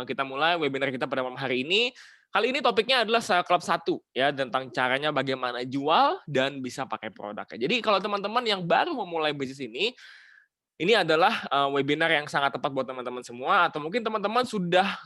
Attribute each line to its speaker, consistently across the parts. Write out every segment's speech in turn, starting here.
Speaker 1: Kita mulai webinar kita pada malam hari ini. Kali ini topiknya adalah Sales Club 1 ya, tentang caranya bagaimana jual dan bisa pakai produknya. Jadi kalau teman-teman yang baru memulai bisnis ini adalah, webinar yang sangat tepat buat teman-teman semua, atau mungkin teman-teman sudah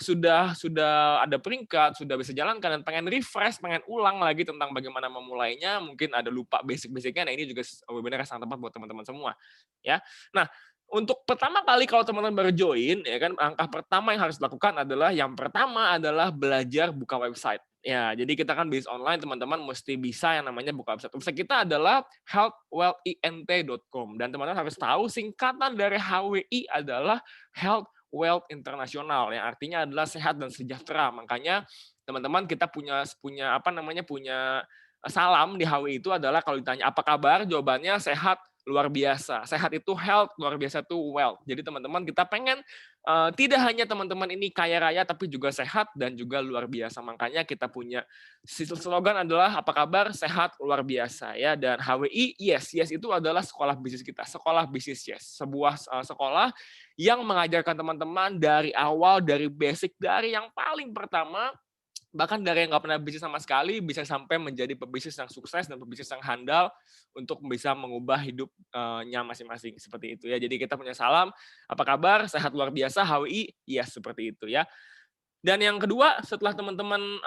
Speaker 1: ada peringkat, sudah bisa jalankan dan pengen refresh, pengen ulang lagi tentang bagaimana memulainya, mungkin ada lupa basic-basic-nya. Nah, ini juga webinar yang sangat tepat buat teman-teman semua, ya. Nah, untuk pertama kali kalau teman-teman baru join, ya kan, langkah pertama yang harus dilakukan adalah, yang pertama adalah belajar buka website. Ya, jadi kita kan bisnis online, teman-teman mesti bisa yang namanya buka website. Website kita adalah healthwealthint.com, dan teman-teman harus tahu singkatan dari HWI adalah Health Wealth International, yang artinya adalah sehat dan sejahtera. Makanya teman-teman kita punya punya apa namanya punya salam di HWI itu adalah kalau ditanya apa kabar, jawabannya sehat luar biasa. Sehat itu health, luar biasa itu wealth. Jadi teman-teman kita pengen tidak hanya teman-teman ini kaya raya tapi juga sehat dan juga luar biasa. Makanya kita punya slogan adalah apa kabar, sehat, luar biasa ya. Dan HWI Yes, Yes itu adalah sekolah bisnis kita, sekolah bisnis Yes. Sebuah sekolah yang mengajarkan teman-teman dari awal, dari basic, dari yang paling pertama, bahkan dari yang nggak pernah bisnis sama sekali bisa sampai menjadi pebisnis yang sukses dan pebisnis yang handal untuk bisa mengubah hidupnya masing-masing seperti itu ya. Jadi kita punya salam, apa kabar, sehat luar biasa, HWI, ya seperti itu ya. Dan yang kedua, setelah teman-teman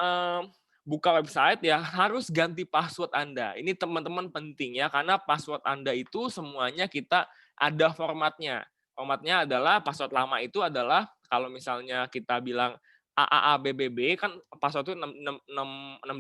Speaker 1: buka website ya harus ganti password Anda. Ini teman-teman penting ya, karena password Anda itu semuanya kita ada formatnya. Formatnya adalah password lama itu adalah kalau misalnya kita bilang AAABBB kan password itu 6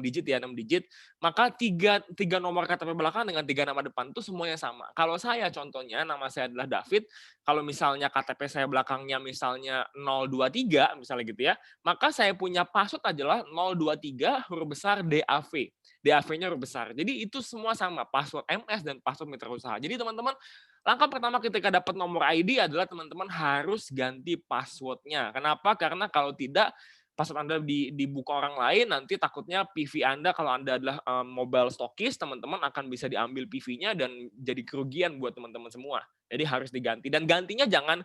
Speaker 1: digit ya, 6 digit, maka tiga nomor KTP belakang dengan 3 nama depan itu semuanya sama. Kalau saya contohnya, nama saya adalah David, kalau misalnya KTP saya belakangnya misalnya 023 misalnya gitu ya, maka saya punya password adalah 023 huruf besar DAV. DAV-nya huruf besar. Jadi itu semua sama, password MS dan password mitra usaha. Jadi teman-teman, langkah pertama ketika dapat nomor ID adalah teman-teman harus ganti password-nya. Kenapa? Karena kalau tidak, password Anda dibuka orang lain, nanti takutnya PV Anda kalau Anda adalah mobile stokis, teman-teman akan bisa diambil PV-nya dan jadi kerugian buat teman-teman semua. Jadi harus diganti. Dan gantinya jangan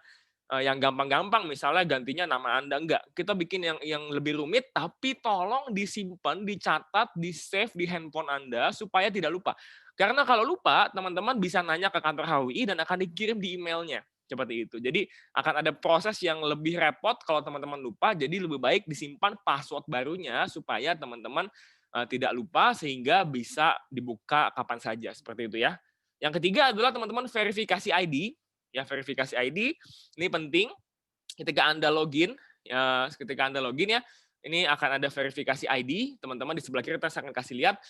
Speaker 1: yang gampang-gampang, misalnya gantinya nama Anda, enggak. Kita bikin yang lebih rumit, tapi tolong disimpan, dicatat, di-save di handphone Anda supaya tidak lupa. Karena kalau lupa, teman-teman bisa nanya ke kantor HWI dan akan dikirim di emailnya, seperti itu. Jadi akan ada proses yang lebih repot kalau teman-teman lupa, jadi lebih baik disimpan password barunya supaya teman-teman tidak lupa sehingga bisa dibuka kapan saja, seperti itu ya. Yang ketiga adalah teman-teman verifikasi ID, ya verifikasi ID ini penting ketika Anda login, ketika Anda login ya, ini akan ada verifikasi ID, teman-teman di sebelah kiri saya akan kasih lihat.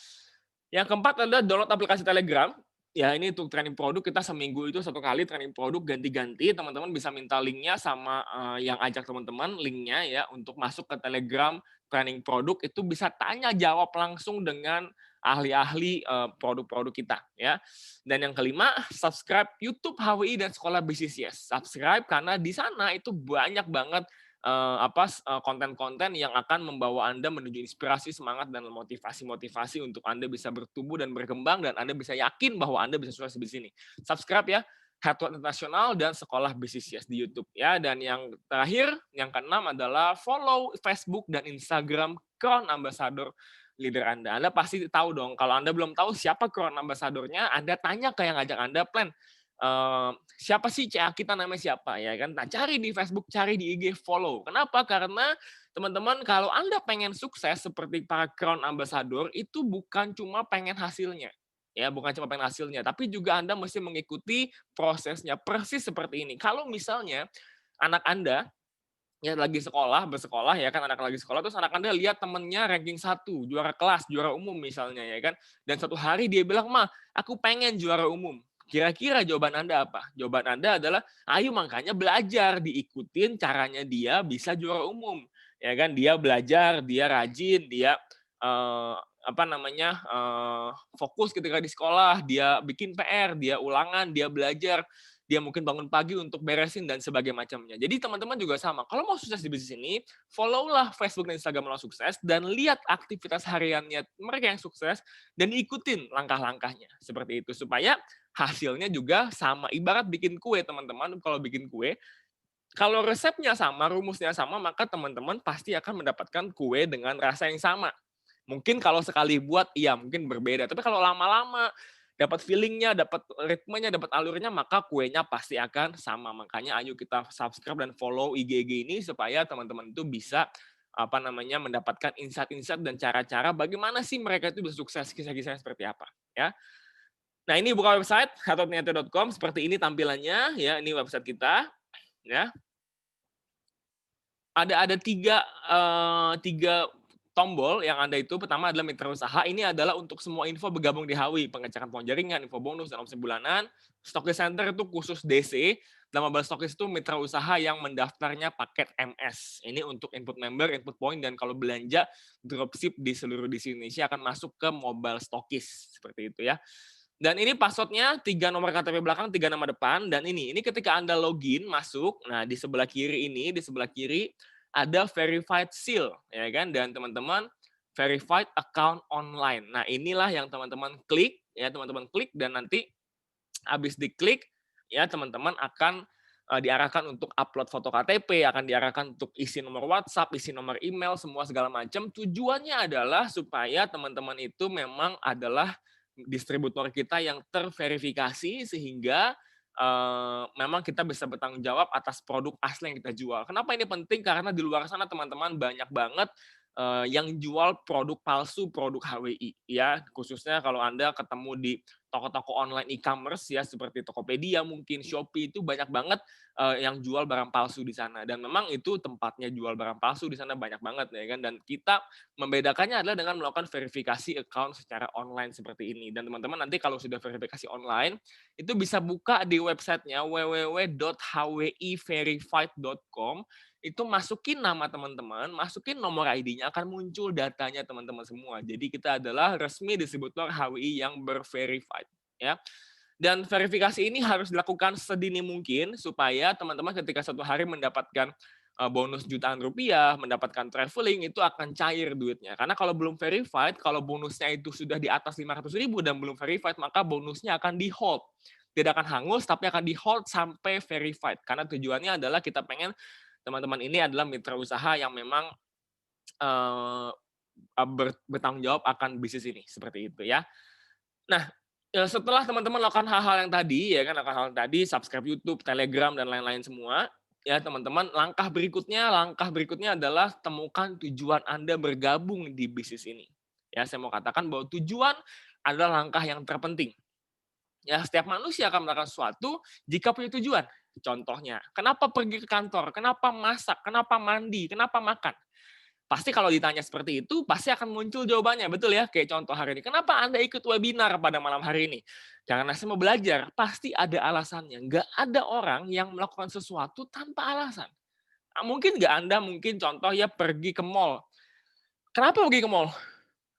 Speaker 1: Yang keempat adalah download aplikasi Telegram. Ya ini untuk training produk kita seminggu itu 1 kali training produk ganti-ganti, teman-teman bisa minta linknya sama yang ajak teman-teman linknya ya untuk masuk ke Telegram training produk itu bisa tanya jawab langsung dengan ahli-ahli produk-produk kita ya. Dan yang kelima, subscribe YouTube HWI dan Sekolah Bisnis Yes. Subscribe karena di sana itu banyak banget konten-konten yang akan membawa Anda menuju inspirasi, semangat, dan motivasi-motivasi untuk Anda bisa bertumbuh dan berkembang, dan Anda bisa yakin bahwa Anda bisa sukses di sini. Subscribe ya, Headway Internasional dan Sekolah Bisnis Yes di YouTube ya. Dan yang terakhir, yang keenam adalah follow Facebook dan Instagram Crown Ambassador leader Anda. Anda pasti tahu dong, kalau Anda belum tahu siapa Crown Ambassador-nya, Anda tanya ke yang ngajak Anda plan, siapa sih CA kita namanya siapa ya kan? Nah, cari di Facebook, cari di IG, follow. Kenapa? Karena teman-teman kalau Anda pengen sukses seperti para Crown Ambassador itu bukan cuma pengen hasilnya. Ya, bukan cuma pengen hasilnya, tapi juga Anda mesti mengikuti prosesnya persis seperti ini. Kalau misalnya anak Anda ya lagi bersekolah ya kan, anak lagi sekolah terus anak Anda lihat temennya ranking 1, juara kelas, juara umum misalnya ya kan. Dan suatu hari dia bilang, "Ma, aku pengen juara umum." Kira-kira jawaban Anda apa? Jawaban Anda adalah, "Ayo makanya belajar, diikutin caranya dia bisa juara umum." Ya kan, dia belajar, dia rajin, dia fokus ketika di sekolah, dia bikin PR, dia ulangan, dia belajar, dia mungkin bangun pagi untuk beresin dan sebagainya macamnya. Jadi teman-teman juga sama. Kalau mau sukses di bisnis ini, follow-lah Facebook dan Instagram Orang Sukses dan lihat aktivitas hariannya mereka yang sukses dan ikutin langkah-langkahnya. Seperti itu supaya hasilnya juga sama. Ibarat bikin kue, teman-teman. Kalau bikin kue, Kalau resepnya sama, rumusnya sama, maka teman-teman pasti akan mendapatkan kue dengan rasa yang sama. Mungkin kalau sekali buat, iya mungkin berbeda. Tapi kalau lama-lama, dapat feeling-nya, dapat ritmenya, dapat alurnya, maka kuenya pasti akan sama. Makanya ayo kita subscribe dan follow IG-IG ini supaya teman-teman itu bisa mendapatkan insight-insight dan cara-cara bagaimana sih mereka itu bisa sukses, kisah-kisahnya seperti apa, ya. Nah, ini buka website hatotniate.com, seperti ini tampilannya, ya. Ini website kita, ya. Ada tiga tombol yang ada itu. Pertama adalah mitra usaha, ini adalah untuk semua info bergabung di HWI, pengecekan poin jaringan, info bonus, dan opsi bulanan. Stockist Center itu khusus DC, dan Mobile Stockist itu mitra usaha yang mendaftarnya paket MS. Ini untuk input member, input point, dan kalau belanja dropship di seluruh di Indonesia akan masuk ke Mobile Stockist, seperti itu ya. Dan ini passwordnya 3 nomor KTP belakang, 3 nama depan, dan ini ketika Anda login masuk, nah di sebelah kiri ini, di sebelah kiri ada verified seal, ya kan? Dan teman-teman verified account online. Nah, inilah yang teman-teman klik, ya teman-teman klik, dan nanti habis diklik, ya teman-teman akan diarahkan untuk upload foto KTP, akan diarahkan untuk isi nomor WhatsApp, isi nomor email, semua segala macam. Tujuannya adalah supaya teman-teman itu memang adalah distributor kita yang terverifikasi sehingga memang kita bisa bertanggung jawab atas produk asli yang kita jual. Kenapa ini penting? Karena di luar sana teman-teman banyak banget yang jual produk palsu, produk HWI ya. Khususnya kalau Anda ketemu di toko-toko online e-commerce ya seperti Tokopedia mungkin, Shopee itu banyak banget yang jual barang palsu di sana dan memang itu tempatnya jual barang palsu di sana banyak banget ya kan, dan kita membedakannya adalah dengan melakukan verifikasi account secara online seperti ini. Dan teman-teman nanti kalau sudah verifikasi online itu bisa buka di websitenya www.hwiverified.com, itu masukin nama teman-teman, masukin nomor ID-nya, akan muncul datanya teman-teman semua. Jadi kita adalah resmi distributor HWI yang berverified ya. Dan verifikasi ini harus dilakukan sedini mungkin supaya teman-teman ketika suatu hari mendapatkan bonus jutaan rupiah, mendapatkan traveling, itu akan cair duitnya. Karena kalau belum verified, kalau bonusnya itu sudah di atas 500.000 dan belum verified, maka bonusnya akan di-hold. Tidak akan hangus, tapi akan di-hold sampai verified. Karena tujuannya adalah kita pengen teman-teman ini adalah mitra usaha yang memang bertanggung jawab akan bisnis ini, seperti itu ya. Nah, setelah teman-teman lakukan hal-hal yang tadi, ya kan, lakukan hal yang tadi, subscribe YouTube, Telegram, dan lain-lain semua, ya teman-teman, langkah berikutnya adalah temukan tujuan Anda bergabung di bisnis ini. Ya, saya mau katakan bahwa tujuan adalah langkah yang terpenting. Ya, setiap manusia akan melakukan sesuatu jika punya tujuan. Contohnya, kenapa pergi ke kantor? Kenapa masak? Kenapa mandi? Kenapa makan? Pasti kalau ditanya seperti itu, pasti akan muncul jawabannya, betul ya? Kayak contoh hari ini, kenapa Anda ikut webinar pada malam hari ini? Karena saya mau belajar, pasti ada alasannya. Nggak ada orang yang melakukan sesuatu tanpa alasan. Mungkin nggak Anda, mungkin contoh ya pergi ke mall. Kenapa pergi ke mall?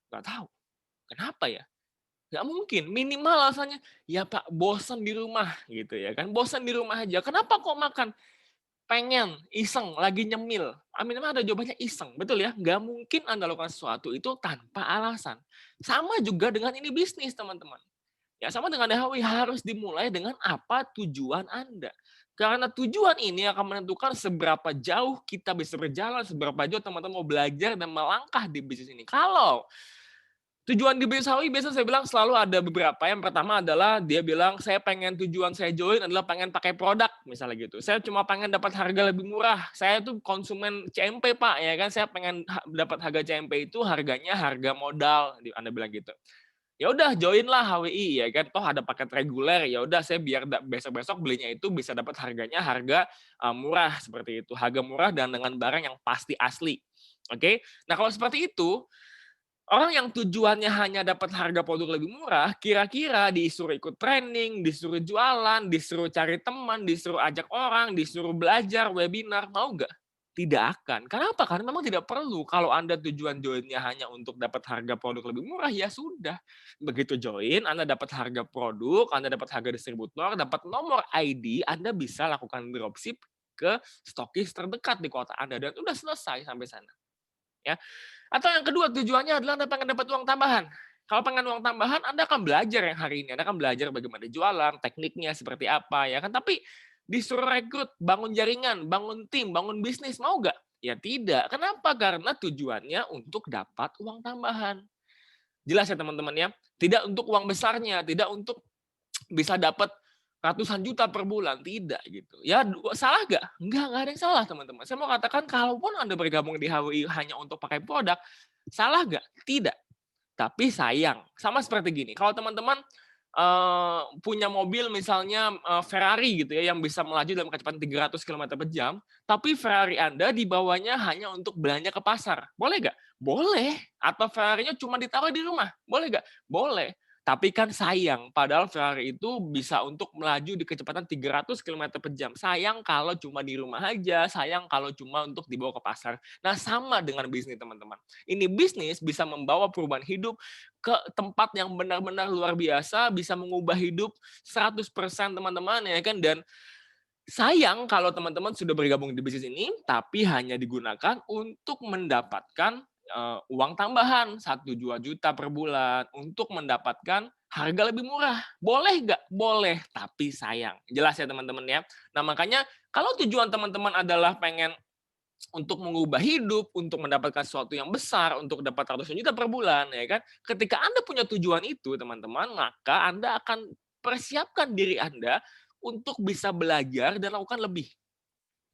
Speaker 1: Nggak tahu. Kenapa ya? Nggak mungkin, minimal alasannya, ya Pak, bosan di rumah, gitu ya kan. Bosan di rumah aja, kenapa kok makan? Pengen, iseng, lagi nyemil. Minimal ada jawabannya iseng, betul ya? Nggak mungkin Anda lakukan sesuatu itu tanpa alasan. Sama juga dengan ini bisnis, teman-teman. Ya, sama dengan DHW, harus dimulai dengan apa tujuan Anda. Karena tujuan ini akan menentukan seberapa jauh kita bisa berjalan, seberapa jauh teman-teman mau belajar dan melangkah di bisnis ini. Kalau tujuan di bisnis HWI biasanya saya bilang selalu ada beberapa. Yang pertama adalah dia bilang, saya pengen tujuan saya join adalah pengen pakai produk, misalnya gitu. Saya cuma pengen dapat harga lebih murah. Saya tuh konsumen CMP, Pak, ya kan. Saya pengen dapat harga CMP itu harganya harga modal, Anda bilang gitu. Ya udah join lah HWI ya kan. Toh ada paket reguler, ya udah saya biar besok-besok belinya itu bisa dapat harganya harga murah seperti itu. Harga murah dan dengan barang yang pasti asli. Oke. Nah, kalau seperti itu, orang yang tujuannya hanya dapat harga produk lebih murah, kira-kira disuruh ikut training, disuruh jualan, disuruh cari teman, disuruh ajak orang, disuruh belajar, webinar, mau nggak? Tidak akan. Kenapa? Karena memang tidak perlu. Kalau Anda tujuan joinnya hanya untuk dapat harga produk lebih murah, ya sudah. Begitu join, Anda dapat harga produk, Anda dapat harga distributor, dapat nomor ID, Anda bisa lakukan dropship ke stokis terdekat di kota Anda, dan udah selesai sampai sana. Ya. Atau yang kedua tujuannya adalah Anda pengen dapat uang tambahan. Kalau pengen uang tambahan, Anda akan belajar yang hari ini. Anda akan belajar bagaimana jualan, tekniknya seperti apa, ya kan. Tapi Disuruh rekrut, bangun jaringan, bangun tim, bangun bisnis, mau nggak? Ya tidak. Kenapa? Karena tujuannya untuk dapat uang tambahan. Jelas ya teman-teman ya? Tidak untuk uang besarnya, tidak untuk bisa dapat ratusan juta per bulan, tidak gitu. Ya salah nggak? Nggak ada yang salah teman-teman. Saya mau katakan kalaupun Anda bergabung di HWI hanya untuk pakai produk, salah nggak? Tidak. Tapi sayang, sama seperti gini, kalau teman-teman punya mobil misalnya Ferrari gitu ya, yang bisa melaju dalam kecepatan 300 kilometer per jam, tapi Ferrari Anda dibawanya hanya untuk belanja ke pasar. Boleh nggak? Boleh. Atau Ferrarinya cuma ditaruh di rumah. Boleh nggak? Boleh. Tapi kan sayang, padahal Ferrari itu bisa untuk melaju di kecepatan 300 kilometer per jam. Sayang kalau cuma di rumah aja, sayang kalau cuma untuk dibawa ke pasar. Nah, sama dengan bisnis teman-teman. Ini bisnis bisa membawa perubahan hidup ke tempat yang benar-benar luar biasa, bisa mengubah hidup 100% teman-teman ya kan, dan sayang kalau teman-teman sudah bergabung di bisnis ini, tapi hanya digunakan untuk mendapatkan uang tambahan 1-2 juta per bulan untuk mendapatkan harga lebih murah. Boleh nggak? Boleh, tapi sayang. Jelas ya teman-teman ya. Nah makanya kalau tujuan teman-teman adalah pengen untuk mengubah hidup, untuk mendapatkan sesuatu yang besar, untuk dapat ratusan juta per bulan, ya kan? Ketika Anda punya tujuan itu, teman-teman, maka Anda akan persiapkan diri Anda untuk bisa belajar dan lakukan lebih.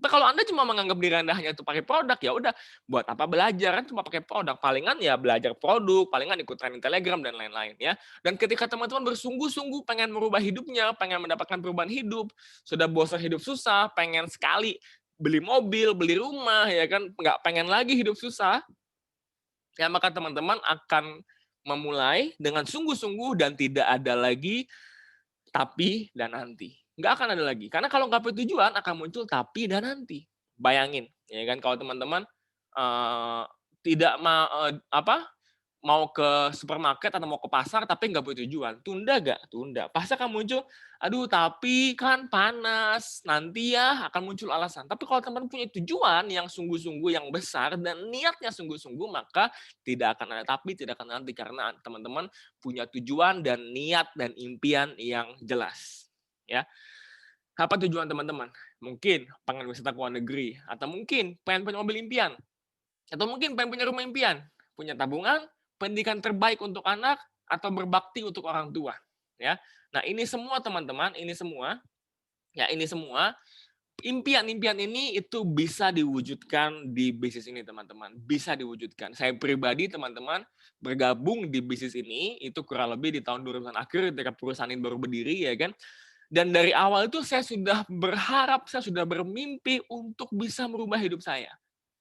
Speaker 1: Nah, kalau Anda cuma menganggap diri Anda hanya itu pakai produk, ya udah, buat apa belajar kan cuma pakai produk, palingan ya belajar produk, palingan ikut training Telegram dan lain-lain ya. Dan ketika teman-teman bersungguh-sungguh pengen merubah hidupnya, pengen mendapatkan perubahan hidup, sudah bosan hidup susah, pengen sekali beli mobil, beli rumah ya kan, nggak pengen lagi hidup susah, ya maka teman-teman akan memulai dengan sungguh-sungguh dan tidak ada lagi tapi dan nanti. Nggak akan ada lagi. Karena kalau nggak punya tujuan akan muncul tapi dan nanti. Bayangin, ya kan kalau teman-teman tidak mau ke supermarket atau mau ke pasar tapi nggak punya tujuan, tunda nggak? Tunda. Pasti akan muncul, aduh tapi kan panas, nanti ya akan muncul alasan. Tapi kalau teman punya tujuan yang sungguh-sungguh, yang besar, dan niatnya sungguh-sungguh, maka tidak akan ada tapi, tidak akan nanti. Karena teman-teman punya tujuan dan niat dan impian yang jelas. Ya, apa tujuan teman-teman? Mungkin pengen wisata ke luar negeri, atau mungkin pengen punya mobil impian, atau mungkin pengen punya rumah impian, punya tabungan, pendidikan terbaik untuk anak, atau berbakti untuk orang tua. Ya, nah ini semua teman-teman, ini semua impian-impian ini itu bisa diwujudkan di bisnis ini teman-teman, bisa diwujudkan. Saya pribadi teman-teman bergabung di bisnis ini itu kurang lebih di tahun 2000-an akhir ketika perusahaan ini baru berdiri ya kan. Dan dari awal itu saya sudah berharap, saya sudah bermimpi untuk bisa merubah hidup saya.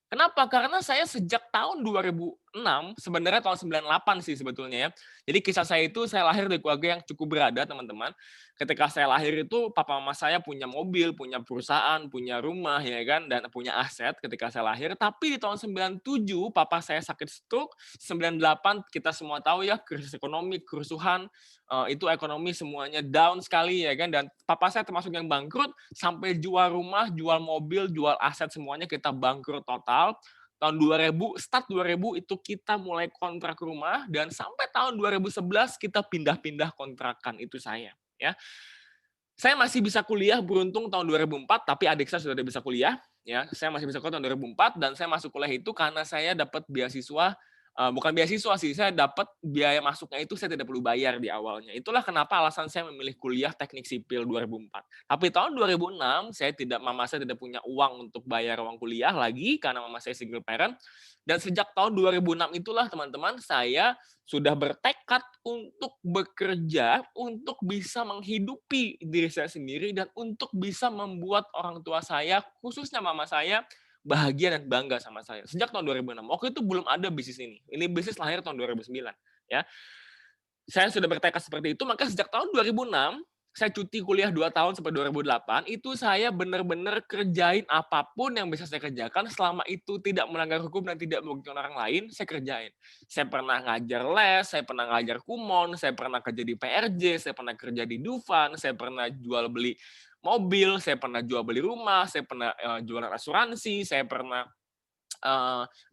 Speaker 1: Kenapa? Karena saya sejak tahun 2006, sebenarnya tahun 98 sih sebetulnya ya. Jadi kisah saya itu saya lahir dari keluarga yang cukup berada, teman-teman. Ketika saya lahir itu papa mama saya punya mobil, punya perusahaan, punya rumah ya kan dan punya aset ketika saya lahir. Tapi di tahun 97 papa saya sakit stroke, 98 kita semua tahu ya krisis ekonomi, kerusuhan, itu ekonomi semuanya down sekali ya kan dan papa saya termasuk yang bangkrut sampai jual rumah, jual mobil, jual aset semuanya kita bangkrut total. Tahun 2000, start 2000 itu kita mulai kontrak rumah dan sampai tahun 2011 kita pindah-pindah kontrakan itu saya ya. Saya masih bisa kuliah beruntung tahun 2004 tapi adik saya sudah bisa kuliah ya. Saya masih bisa kuliah tahun 2004 dan saya masuk kuliah itu karena saya dapat beasiswa bukan beasiswa sih, saya dapat biaya masuknya itu saya tidak perlu bayar di awalnya. Itulah kenapa alasan saya memilih kuliah teknik sipil 2004. Tapi tahun 2006 mama saya tidak punya uang untuk bayar uang kuliah lagi karena mama saya single parent. Dan sejak tahun 2006 itulah teman-teman saya sudah bertekad untuk bekerja untuk bisa menghidupi diri saya sendiri dan untuk bisa membuat orang tua saya, khususnya mama saya, bahagia dan bangga sama saya. Sejak tahun 2006. Waktu itu belum ada bisnis ini. Ini bisnis lahir tahun 2009. Ya. Saya sudah bertekad seperti itu, maka sejak tahun 2006, saya cuti kuliah 2 tahun sampai 2008, itu saya benar-benar kerjain apapun yang bisa saya kerjakan, selama itu tidak melanggar hukum dan tidak merugikan orang lain, saya kerjain. Saya pernah ngajar les, saya pernah ngajar kumon, saya pernah kerja di PRJ, saya pernah kerja di Dufan, saya pernah jual beli mobil, saya pernah jual beli rumah, saya pernah jualan asuransi, saya pernah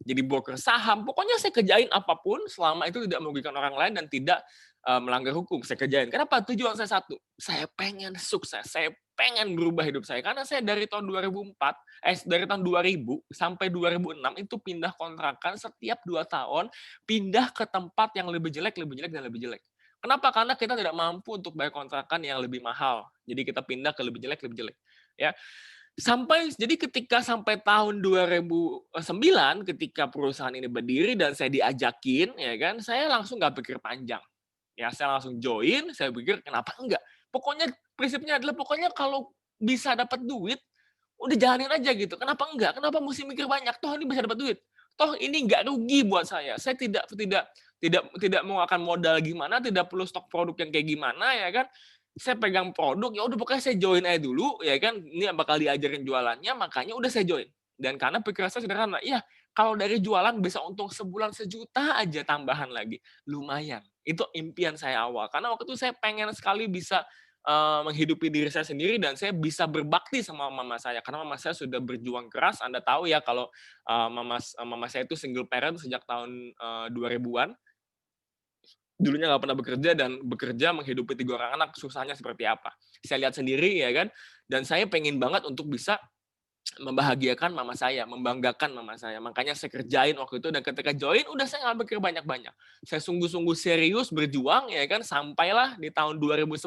Speaker 1: jadi broker saham. Pokoknya saya kerjain apapun selama itu tidak merugikan orang lain dan tidak melanggar hukum. Saya kerjain. Kenapa? Tujuan saya satu. Saya pengen sukses. Saya pengen berubah hidup saya. Karena saya dari tahun 2004, dari tahun 2000 sampai 2006 itu pindah kontrakan setiap 2 tahun, pindah ke tempat yang lebih jelek, lebih jelek, dan lebih jelek. Kenapa? Karena kita tidak mampu untuk bayar kontrakan yang lebih mahal. Jadi kita pindah ke lebih jelek, ya. Jadi ketika sampai tahun 2009 ketika perusahaan ini berdiri dan saya diajakin, ya kan, saya langsung nggak pikir panjang. Ya, saya langsung join, saya pikir kenapa enggak. Pokoknya prinsipnya adalah pokoknya kalau bisa dapat duit, udah jalanin aja gitu. Kenapa enggak? Kenapa mesti mikir banyak? Toh ini bisa dapat duit. Toh ini nggak rugi buat saya. Saya tidak mau akan modal gimana, tidak perlu stok produk yang kayak gimana ya kan. Saya pegang produk, ya udah pokoknya saya join aja dulu ya kan. Ini bakal diajarin jualannya, makanya udah saya join. Dan karena pikiran saya sederhana, iya kalau dari jualan bisa untung sebulan 1 juta aja tambahan lagi, lumayan. Itu impian saya awal. Karena waktu itu saya pengen sekali bisa menghidupi diri saya sendiri dan saya bisa berbakti sama mama saya. Karena mama saya sudah berjuang keras. Anda tahu ya kalau mama saya itu single parent sejak tahun 2000-an. Dulunya nggak pernah bekerja dan bekerja menghidupi 3 orang anak susahnya seperti apa. Saya lihat sendiri ya kan, dan saya pengen banget untuk bisa membahagiakan mama saya, membanggakan mama saya. Makanya saya kerjain waktu itu dan ketika join udah saya nggak mikir banyak-banyak. Saya sungguh-sungguh serius berjuang ya kan sampailah di tahun 2011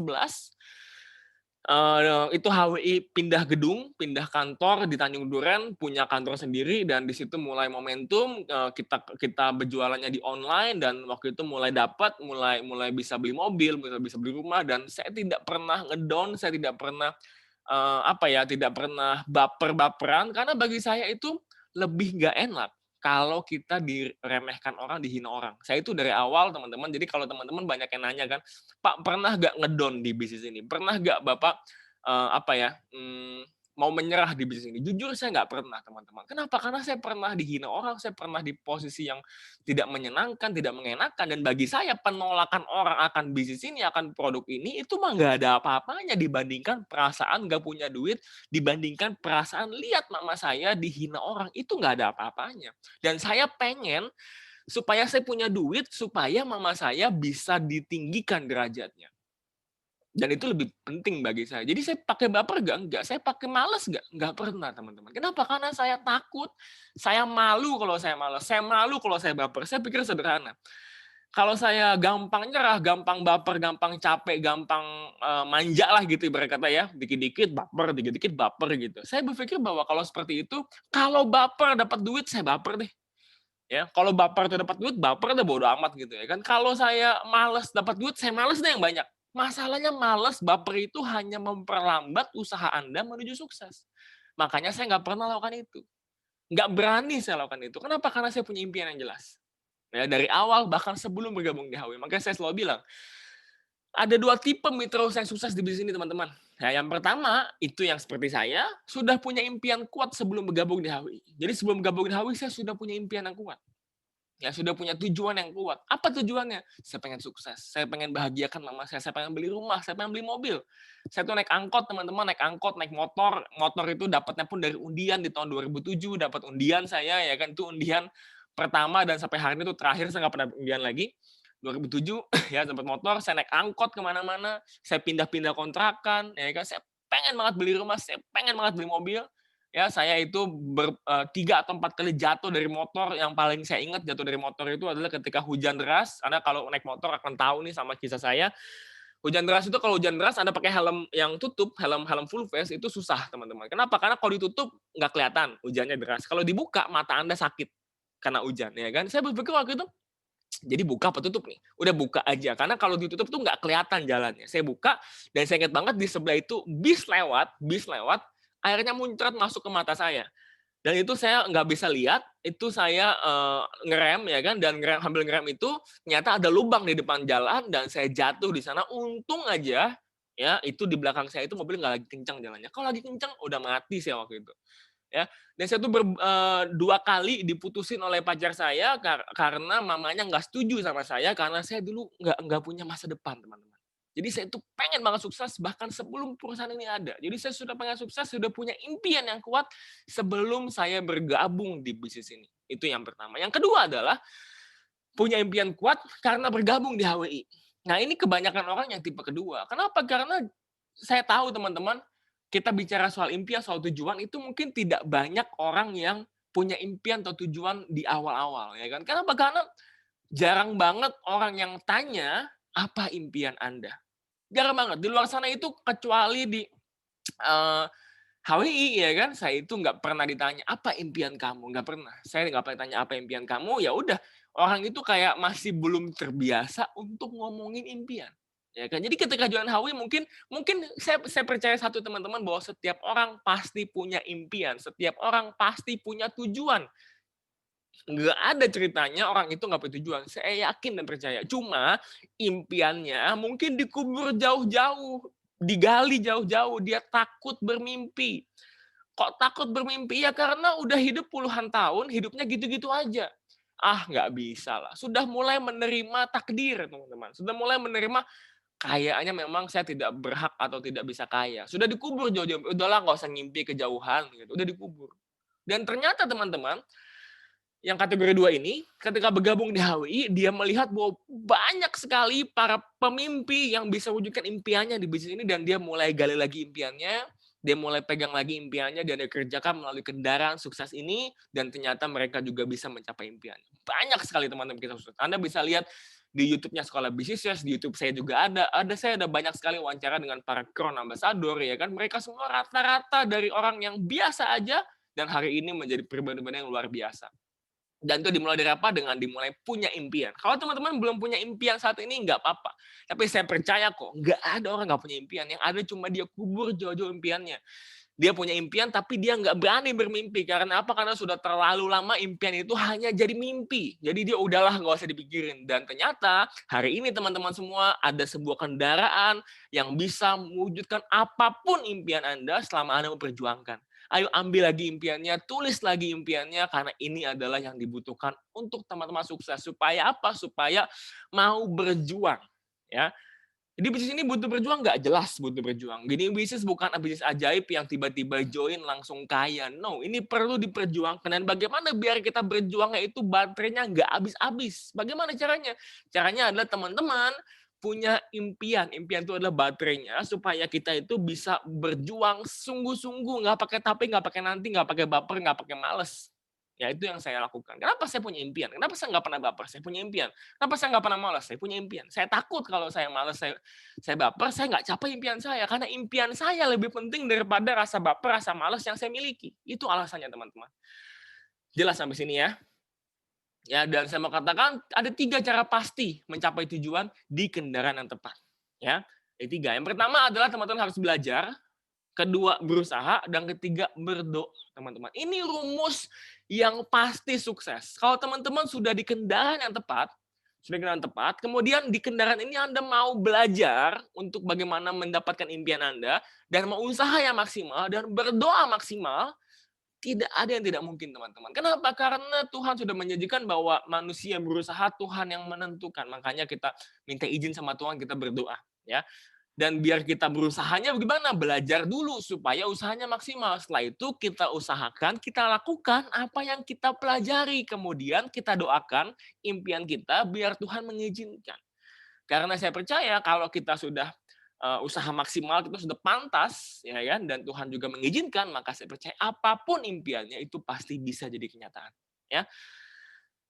Speaker 1: itu HWI pindah gedung, pindah kantor di Tanjung Duren, punya kantor sendiri dan di situ mulai momentum kita kita berjualannya di online dan waktu itu mulai dapat, mulai bisa beli mobil, bisa beli rumah dan saya tidak pernah ngedown, saya tidak pernah tidak pernah baper-baperan karena bagi saya itu lebih nggak enak kalau kita diremehkan orang, dihina orang. Saya itu dari awal teman-teman, jadi kalau teman-teman banyak yang nanya kan, "Pak, pernah nggak ngedown di bisnis ini? Pernah nggak Bapak, mau menyerah di bisnis ini?" Jujur saya nggak pernah teman-teman. Kenapa? Karena saya pernah dihina orang, saya pernah di posisi yang tidak menyenangkan, tidak mengenakan, dan bagi saya penolakan orang akan bisnis ini, akan produk ini, itu mah nggak ada apa-apanya dibandingkan perasaan nggak punya duit, dibandingkan perasaan lihat mama saya dihina orang, itu nggak ada apa-apanya. Dan saya pengen supaya saya punya duit, supaya mama saya bisa ditinggikan derajatnya. Dan itu lebih penting bagi saya. Jadi saya pakai baper nggak? Enggak. Saya pakai malas nggak? Nggak pernah, teman-teman. Kenapa? Karena saya takut, saya malu kalau saya malas, saya malu kalau saya baper. Saya pikir sederhana. Kalau saya gampang nyerah, gampang baper, gampang capek, gampang manja lah gitu ibarat kata ya, dikit-dikit baper, dikit-dikit baper gitu. Saya berpikir bahwa kalau seperti itu, kalau baper dapat duit, saya baper deh. Ya, kalau baper itu dapat duit, baper deh bodo amat gitu ya kan. Kalau saya males dapat duit, saya males deh yang banyak. Masalahnya males, baper itu hanya memperlambat usaha Anda menuju sukses. Makanya saya nggak pernah lakukan itu. Nggak berani saya lakukan itu. Kenapa? Karena saya punya impian yang jelas. Ya, dari awal bahkan sebelum bergabung di HW. Makanya saya selalu bilang, ada 2 tipe mitra usaha yang sukses di bisnis ini teman-teman. Nah, yang pertama, itu yang seperti saya, sudah punya impian kuat sebelum bergabung di HWI. Jadi sebelum bergabung di HWI, saya sudah punya impian yang kuat. Ya, sudah punya tujuan yang kuat. Apa tujuannya? Saya pengen sukses, saya pengen bahagiakan mama saya pengen beli rumah, saya pengen beli mobil. Saya tuh naik angkot teman-teman, naik angkot, naik motor. Motor itu dapatnya pun dari undian di tahun 2007, dapat undian saya, ya kan, itu undian pertama dan sampai hari ini tuh terakhir saya nggak pernah undian lagi. 2007 ya dapat motor, saya naik angkot kemana-mana, saya pindah-pindah kontrakan, ya kan, saya pengen banget beli rumah, saya pengen banget beli mobil. Ya, saya itu 3 atau 4 kali jatuh dari motor, yang paling saya ingat jatuh dari motor itu adalah ketika hujan deras. Anda kalau naik motor akan tahu nih sama kisah saya. Hujan deras itu kalau hujan deras Anda pakai helm yang tutup, helm helm full face itu susah, teman-teman. Kenapa? Karena kalau ditutup nggak kelihatan hujannya deras. Kalau dibuka mata Anda sakit karena hujan, ya kan. Saya berpikir waktu itu, jadi buka apa tutup nih? Udah buka aja, karena kalau ditutup tuh nggak kelihatan jalannya. Saya buka dan saya ingat banget di sebelah itu bis lewat, airnya muncrat masuk ke mata saya. Dan itu saya nggak bisa lihat, itu saya ngerem ya kan, dan sambil ngerem itu ternyata ada lubang di depan jalan dan saya jatuh di sana. Untung aja ya itu di belakang saya itu mobil nggak lagi kencang jalannya. Kalau lagi kencang udah mati saya waktu itu. Ya, dan saya tuh 2 kali diputusin oleh pacar saya karena mamanya nggak setuju sama saya karena saya dulu nggak punya masa depan, teman-teman. Jadi saya tuh pengen banget sukses bahkan sebelum perusahaan ini ada. Jadi saya sudah pengen sukses, sudah punya impian yang kuat sebelum saya bergabung di bisnis ini. Itu yang pertama. Yang kedua adalah punya impian kuat karena bergabung di HWI. Nah, ini kebanyakan orang yang tipe kedua. Kenapa? Karena saya tahu teman-teman, kita bicara soal impian, soal tujuan, itu mungkin tidak banyak orang yang punya impian atau tujuan di awal-awal, ya kan. Kenapa? Karena jarang banget orang yang tanya, "Apa impian Anda?" Jarang banget. Di luar sana itu kecuali di, eee, HWI ya kan, saya itu nggak pernah ditanya, "Apa impian kamu?" Nggak pernah. Saya nggak pernah tanya, "Apa impian kamu?" Ya udah, orang itu kayak masih belum terbiasa untuk ngomongin impian, ya kan. Jadi ketika jualan HWI mungkin mungkin saya percaya satu teman-teman bahwa setiap orang pasti punya impian, setiap orang pasti punya tujuan. Nggak ada ceritanya orang itu nggak punya tujuan, saya yakin dan percaya. Cuma impiannya mungkin dikubur jauh-jauh, digali jauh-jauh, dia takut bermimpi. Kok takut bermimpi? Ya karena udah hidup puluhan tahun, hidupnya gitu-gitu aja. Ah, nggak bisa lah. Sudah mulai menerima takdir, teman-teman. Sudah mulai menerima kayaknya memang saya tidak berhak atau tidak bisa kaya. Sudah dikubur jauh-jauh. Udahlah nggak usah ngimpi kejauhan gitu. Udah dikubur. Dan ternyata teman-teman, yang kategori 2 ini, ketika bergabung di HWI, dia melihat bahwa banyak sekali para pemimpi yang bisa wujudkan impiannya di bisnis ini dan dia mulai gali lagi impiannya, dia mulai pegang lagi impiannya dan dia kerjakan melalui kendaraan sukses ini dan ternyata mereka juga bisa mencapai impiannya. Banyak sekali teman-teman kita sukses. Anda bisa lihat di YouTube-nya Sekolah Bisnis, di YouTube saya juga ada. Saya ada banyak sekali wawancara dengan para Crown Ambassador ya kan. Mereka semua rata-rata dari orang yang biasa aja dan hari ini menjadi pribadi-pribadi yang luar biasa. Dan itu dimulai dari apa? Dengan dimulai punya impian. Kalau teman-teman belum punya impian saat ini, nggak apa-apa. Tapi saya percaya kok, nggak ada orang nggak punya impian. Yang ada cuma dia kubur jauh-jauh impiannya. Dia punya impian, tapi dia nggak berani bermimpi. Karena apa? Karena sudah terlalu lama impian itu hanya jadi mimpi. Jadi dia udahlah nggak usah dipikirin. Dan ternyata hari ini teman-teman semua ada sebuah kendaraan yang bisa mewujudkan apapun impian Anda selama Anda memperjuangkan. Ayo ambil lagi impiannya, tulis lagi impiannya, karena ini adalah yang dibutuhkan untuk teman-teman sukses. Supaya apa? Supaya mau berjuang. Ya, jadi bisnis ini butuh berjuang nggak? Jelas butuh berjuang. Jadi bisnis bukan bisnis ajaib yang tiba-tiba join langsung kaya. No, ini perlu diperjuangkan. Dan bagaimana biar kita berjuangnya itu baterainya nggak habis-habis? Bagaimana caranya? Caranya adalah teman-teman punya impian. Impian itu adalah baterainya supaya kita itu bisa berjuang sungguh-sungguh. Nggak pakai tapi, nggak pakai nanti, nggak pakai baper, nggak pakai males. Ya itu yang saya lakukan. Kenapa saya punya impian? Kenapa saya nggak pernah baper? Saya punya impian. Kenapa saya nggak pernah malas? Saya punya impian. Saya takut kalau saya malas, saya baper, saya nggak capai impian saya. Karena impian saya lebih penting daripada rasa baper, rasa malas yang saya miliki. Itu alasannya teman-teman. Jelas sampai sini ya? Ya, dan saya mau katakan ada 3 cara pasti mencapai tujuan di kendaraan yang tepat. Ya, ada 3. Yang pertama adalah teman-teman harus belajar, kedua berusaha, dan ketiga berdoa, teman-teman. Ini rumus yang pasti sukses. Kalau teman-teman sudah di kendaraan yang tepat, kemudian di kendaraan ini Anda mau belajar untuk bagaimana mendapatkan impian Anda, dan mau usaha yang maksimal, dan berdoa maksimal, tidak ada yang tidak mungkin, teman-teman. Kenapa? Karena Tuhan sudah menjanjikan bahwa manusia berusaha, Tuhan yang menentukan. Makanya kita minta izin sama Tuhan, kita berdoa, ya. Dan biar kita berusahanya bagaimana? Belajar dulu supaya usahanya maksimal. Setelah itu kita usahakan, kita lakukan apa yang kita pelajari. Kemudian kita doakan impian kita biar Tuhan mengizinkan. Karena saya percaya kalau kita sudah usaha maksimal, kita sudah pantas, ya kan, dan Tuhan juga mengizinkan, maka saya percaya apapun impiannya itu pasti bisa jadi kenyataan. Ya,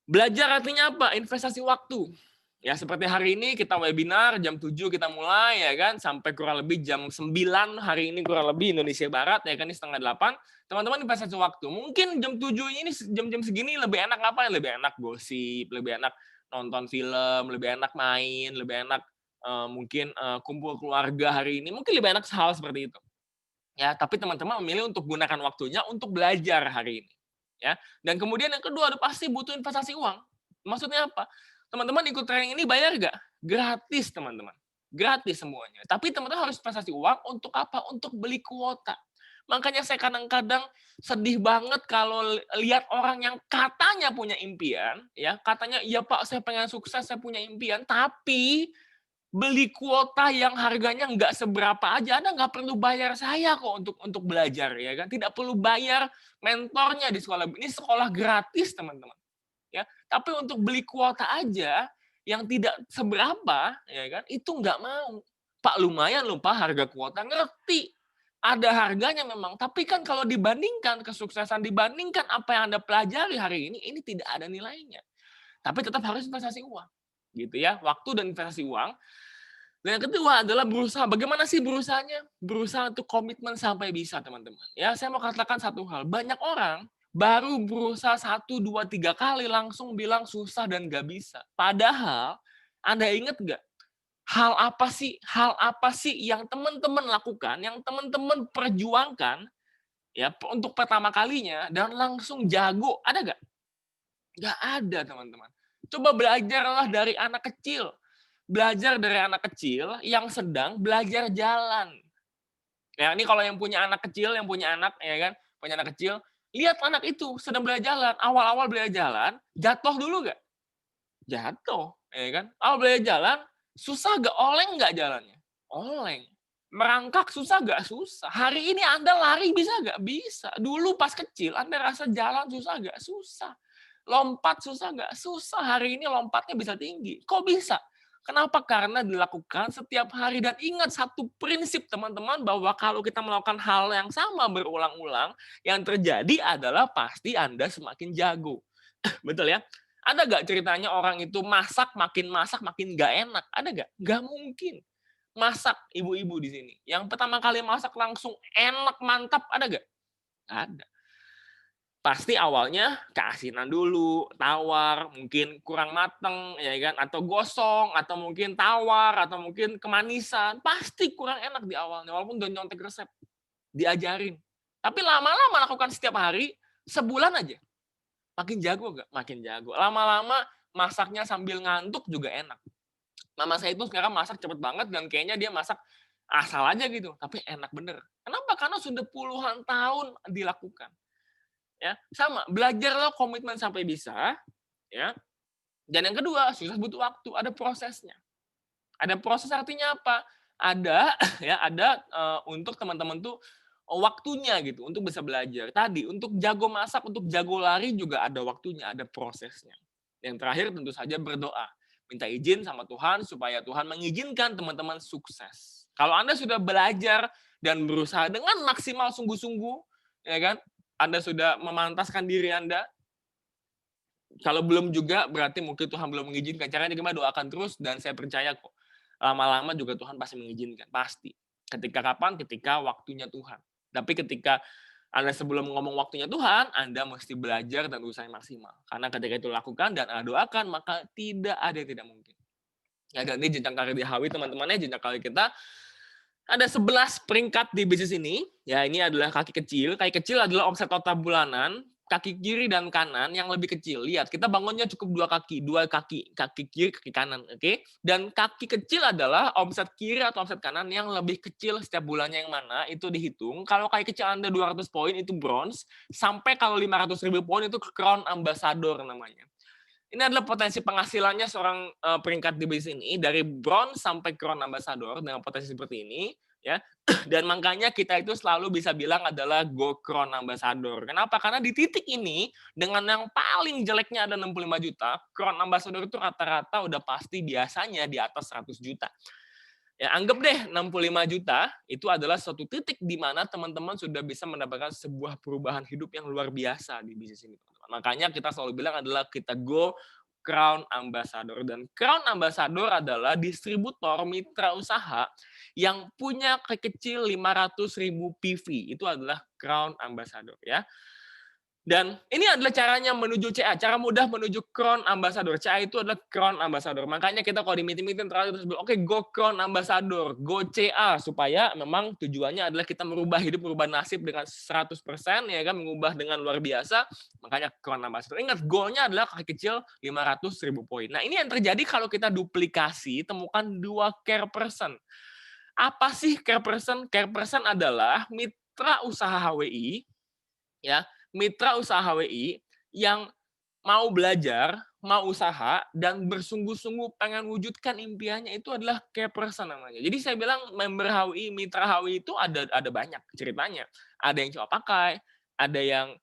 Speaker 1: belajar artinya apa? Investasi waktu. Ya, seperti hari ini kita webinar jam 7 kita mulai ya kan sampai kurang lebih jam 9 hari ini kurang lebih Indonesia Barat ya kan ini setengah 8. Teman-teman investasi waktu. Mungkin jam 7 ini jam-jam segini lebih enak apa? Lebih enak gosip, lebih enak nonton film, lebih enak main, lebih enak mungkin kumpul keluarga hari ini. Mungkin lebih enak hal seperti itu. Ya, tapi teman-teman memilih untuk gunakan waktunya untuk belajar hari ini. Ya. Dan kemudian yang kedua, pasti butuh investasi uang. Maksudnya apa? Teman-teman ikut training ini bayar nggak? Gratis, teman-teman. Gratis semuanya. Tapi teman-teman harus investasi uang untuk apa? Untuk beli kuota. Makanya saya kadang-kadang sedih banget kalau lihat orang yang katanya punya impian, ya katanya, iya Pak, saya pengen sukses, saya punya impian, tapi beli kuota yang harganya nggak seberapa aja, Anda nggak perlu bayar saya kok untuk belajar, ya kan. Tidak perlu bayar mentornya di sekolah. Ini sekolah gratis, teman-teman. Ya, tapi untuk beli kuota aja yang tidak seberapa, ya kan, itu nggak mau. Pak, lumayan loh Pak harga kuota, ngerti. ada harganya memang, tapi kan kalau dibandingkan kesuksesan, dibandingkan apa yang Anda pelajari hari ini tidak ada nilainya. Tapi tetap harus investasi uang, gitu ya, waktu dan investasi uang. Dan yang kedua adalah berusaha. Bagaimana sih berusahanya? Berusaha untuk komitmen sampai bisa, teman-teman. Ya, saya mau katakan satu hal, banyak orang baru berusaha 1, 2, 3 kali langsung bilang susah dan nggak bisa. Padahal, Anda ingat nggak, hal apa sih yang teman-teman lakukan, yang teman-teman perjuangkan, ya, untuk pertama kalinya dan langsung jago, ada nggak? Nggak ada, teman-teman. Coba belajarlah dari anak kecil. Belajar dari anak kecil yang sedang belajar jalan. Ya, ini kalau yang punya anak kecil, yang punya anak, ya kan, punya anak kecil, lihat anak itu sedang belajar jalan. Awal-awal belajar jalan, jatuh dulu nggak? Jatuh, ya kan. Awal belajar jalan, susah nggak? Oleng nggak jalannya? Oleng. Merangkak susah nggak? Susah. Hari ini Anda lari bisa nggak? Bisa. Dulu pas kecil, Anda rasa jalan susah nggak? Susah. Lompat susah nggak? Susah. Hari ini lompatnya bisa tinggi. Kok bisa? Kenapa? Karena dilakukan setiap hari. Dan ingat satu prinsip, teman-teman, bahwa kalau kita melakukan hal yang sama berulang-ulang, yang terjadi adalah pasti Anda semakin jago. Betul ya? Ada nggak ceritanya orang itu masak makin nggak enak? Ada nggak? Nggak mungkin. Masak ibu-ibu di sini. Yang pertama kali masak langsung enak, mantap, ada nggak? Ada. Pasti awalnya keasinan dulu, tawar, mungkin kurang mateng, ya kan? Atau gosong, atau mungkin tawar, atau mungkin kemanisan. Pasti kurang enak di awalnya, walaupun udah nyontek resep. Diajarin. Tapi lama-lama lakukan setiap hari, sebulan aja. Makin jago nggak? Makin jago. Lama-lama masaknya sambil ngantuk juga enak. Mama saya itu sekarang masak cepet banget dan kayaknya dia masak asal aja gitu, tapi enak bener. Kenapa? Karena sudah puluhan tahun dilakukan. Ya, sama, belajarlah komitmen sampai bisa, ya. Dan yang kedua, sukses butuh waktu, ada prosesnya. Ada proses artinya apa? Ada ya, ada untuk teman-teman tuh waktunya gitu untuk bisa belajar. Tadi untuk jago masak, untuk jago lari juga ada waktunya, ada prosesnya. Yang terakhir tentu saja berdoa. Minta izin sama Tuhan supaya Tuhan mengizinkan teman-teman sukses. Kalau Anda sudah belajar dan berusaha dengan maksimal sungguh-sungguh, ya kan? Anda sudah memantaskan diri Anda. Kalau belum juga berarti mungkin Tuhan belum mengizinkan. Caranya gimana? Doakan terus dan saya percaya kok. Lama-lama juga Tuhan pasti mengizinkan, pasti. Ketika kapan? Ketika waktunya Tuhan. Tapi ketika Anda sebelum ngomong waktunya Tuhan, Anda mesti belajar dan usaha maksimal. Karena ketika itu lakukan dan Anda doakan, maka tidak ada yang tidak mungkin. Ya, dan ini jenjang karir di HW, teman-teman, jenjang karir kita. Ada 11 peringkat di bisnis ini. Ya, ini adalah kaki kecil. Kaki kecil adalah omset total bulanan. Kaki kiri dan kanan yang lebih kecil. Lihat, kita bangunnya cukup dua kaki kiri, kaki kanan, oke? Dan kaki kecil adalah omset kiri atau omset kanan yang lebih kecil setiap bulannya yang mana, itu dihitung. Kalau kaki kecil Anda 200 poin itu bronze, sampai kalau 500.000 poin itu crown ambassador namanya. Ini adalah potensi penghasilannya seorang peringkat di bisnis ini dari bronze sampai crown ambassador dengan potensi seperti ini, ya. Dan makanya kita itu selalu bisa bilang adalah go crown ambassador. Kenapa? Karena di titik ini dengan yang paling jeleknya ada 65 juta, crown ambassador itu rata-rata udah pasti biasanya di atas 100 juta. Ya, anggap deh 65 juta itu adalah suatu titik di mana teman-teman sudah bisa mendapatkan sebuah perubahan hidup yang luar biasa di bisnis ini, teman-teman. Makanya kita selalu bilang adalah kita go Crown Ambassador. Dan Crown Ambassador adalah distributor mitra usaha yang punya kecil 500.000 PV. Itu adalah Crown Ambassador, ya. Dan ini adalah caranya menuju CA, cara mudah menuju Crown Ambassador. CA itu adalah Crown Ambassador. Makanya kita kalau di meeting-meeting terakhir terus bilang, oke, go Crown Ambassador, go CA, supaya memang tujuannya adalah kita merubah hidup, merubah nasib dengan 100%, ya kan, mengubah dengan luar biasa. Makanya Crown Ambassador. Ingat, goalnya adalah kaki kecil 500.000 poin. Nah, ini yang terjadi kalau kita duplikasi, temukan 2 care person. Apa sih care person? Care person adalah mitra usaha HWI, ya, mitra usaha HWI yang mau belajar, mau usaha, dan bersungguh-sungguh pengen wujudkan impiannya, itu adalah care person namanya. Jadi saya bilang member HWI, mitra HWI itu ada banyak ceritanya. Ada yang cuma pakai, ada yang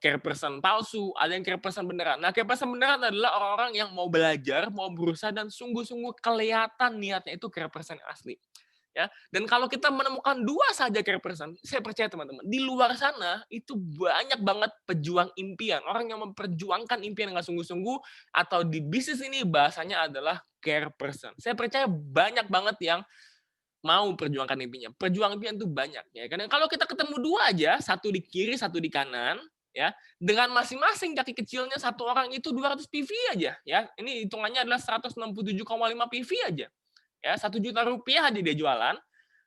Speaker 1: care person palsu, ada yang care person beneran. Nah, care person beneran adalah orang-orang yang mau belajar, mau berusaha, dan sungguh-sungguh kelihatan niatnya, itu care person yang asli. Ya, dan kalau kita menemukan 2 saja care person, saya percaya teman-teman, di luar sana itu banyak banget pejuang impian, orang yang memperjuangkan impian dengan sungguh-sungguh, atau di bisnis ini bahasanya adalah care person. Saya percaya banyak banget yang mau perjuangkan impiannya. Perjuangan impian itu banyak ya kan. Kalau kita ketemu 2 aja, satu di kiri, satu di kanan, ya, dengan masing-masing kaki kecilnya satu orang itu 200 PV aja ya. Ini hitungannya adalah 167,5 PV aja. Ya, Rp1.000.000 aja dia jualan,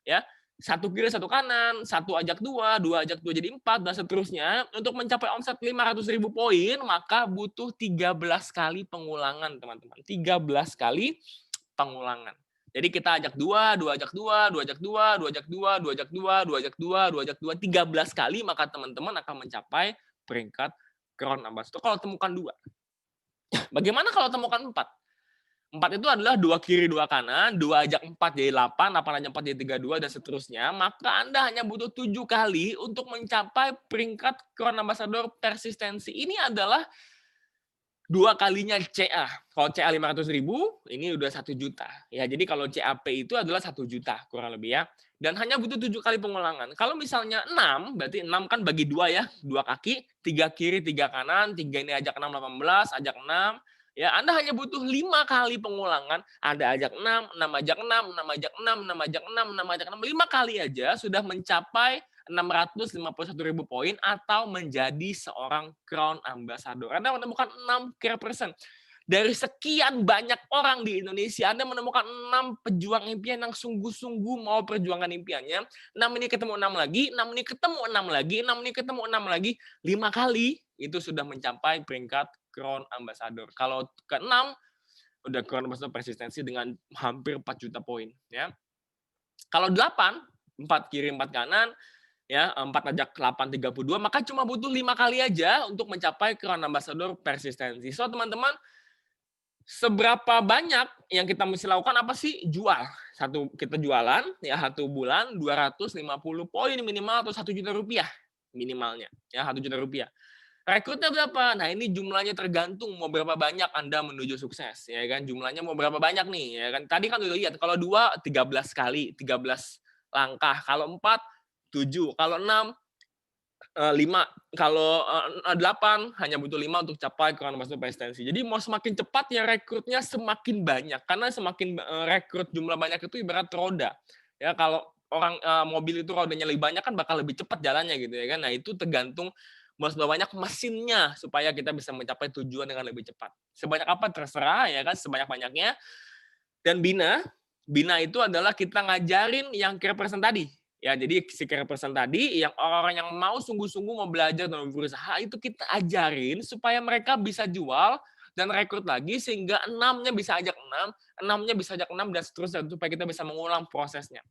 Speaker 1: ya. Satu kiri, satu kanan, satu ajak dua, dua ajak dua jadi 4 dan seterusnya. Untuk mencapai omset 500.000 poin, maka butuh 13 kali pengulangan, teman-teman. 13 kali pengulangan. Jadi kita ajak dua ajak dua, dua ajak dua, dua ajak dua, dua ajak dua, dua ajak dua, dua ajak dua, 13 kali, maka teman-teman akan mencapai peringkat Crown Ambassador kalau temukan 2. Bagaimana kalau temukan 4? 4 itu adalah 2 kiri, 2 kanan, 2 ajak 4 jadi 8, 8 ajak 4 jadi 32, dan seterusnya. Maka Anda hanya butuh 7 kali untuk mencapai peringkat Crown Ambassador persistensi. Ini adalah 2 kalinya CA. Kalau CA 500.000, ini udah 1 juta. Ya, jadi kalau CAP itu adalah 1 juta kurang lebih ya. Dan hanya butuh 7 kali pengulangan. Kalau misalnya 6, berarti 6 kan bagi 2 ya, 2 kaki, 3 kiri, 3 kanan, 3 ini ajak 6, 18, ajak 6. Ya, Anda hanya butuh 5 kali pengulangan. Anda ajak 6, 6 ajak 6, 6 ajak 6, 6 ajak 6, 6 ajak 6. 5 kali aja sudah mencapai 651.000 poin atau menjadi seorang Crown Ambassador. Anda menemukan 6 care person. Dari sekian banyak orang di Indonesia, Anda menemukan 6 pejuang impian yang sungguh-sungguh mau perjuangkan impiannya. 6 ini ketemu 6 lagi, 6 ini ketemu 6 lagi, 6 ini ketemu 6 lagi, 5 kali itu sudah mencapai peringkat Crown Ambassador. Kalau ke-6 udah Crown Ambassador persistensi dengan hampir 4 juta poin ya. Kalau 8, 4 kiri 4 kanan, ya 4 ajak 8 32, maka cuma butuh 5 kali aja untuk mencapai Crown Ambassador persistensi. So teman-teman, seberapa banyak yang kita mesti lakukan apa sih? Jual. Kita jualan ya 1 bulan 250 poin minimal atau 1 juta rupiah minimalnya ya, 1 juta rupiah. Rekrutnya berapa? Nah, ini jumlahnya tergantung mau berapa banyak Anda menuju sukses ya kan. Jumlahnya mau berapa banyak nih ya kan. Tadi kan udah lihat kalau 2 13 kali, 13 langkah. Kalau 4 7, kalau 6 5, kalau 8 hanya butuh 5 untuk capai Crown Ambassador persistensi. Jadi mau semakin cepat ya rekrutnya semakin banyak, karena semakin rekrut jumlah banyak itu ibarat roda. Ya kalau orang mobil itu rodanya lebih banyak kan bakal lebih cepat jalannya gitu ya kan. Nah, itu tergantung seberapa banyak mesinnya supaya kita bisa mencapai tujuan dengan lebih cepat. Sebanyak apa terserah ya kan, sebanyak-banyaknya. Dan bina itu adalah kita ngajarin yang care person tadi. Ya, jadi si care person tadi yang orang-orang yang mau sungguh-sungguh mau belajar dan berusaha itu kita ajarin supaya mereka bisa jual dan rekrut lagi sehingga 6-nya bisa ajak 6, 6-nya bisa ajak 6 dan seterusnya supaya kita bisa mengulang prosesnya.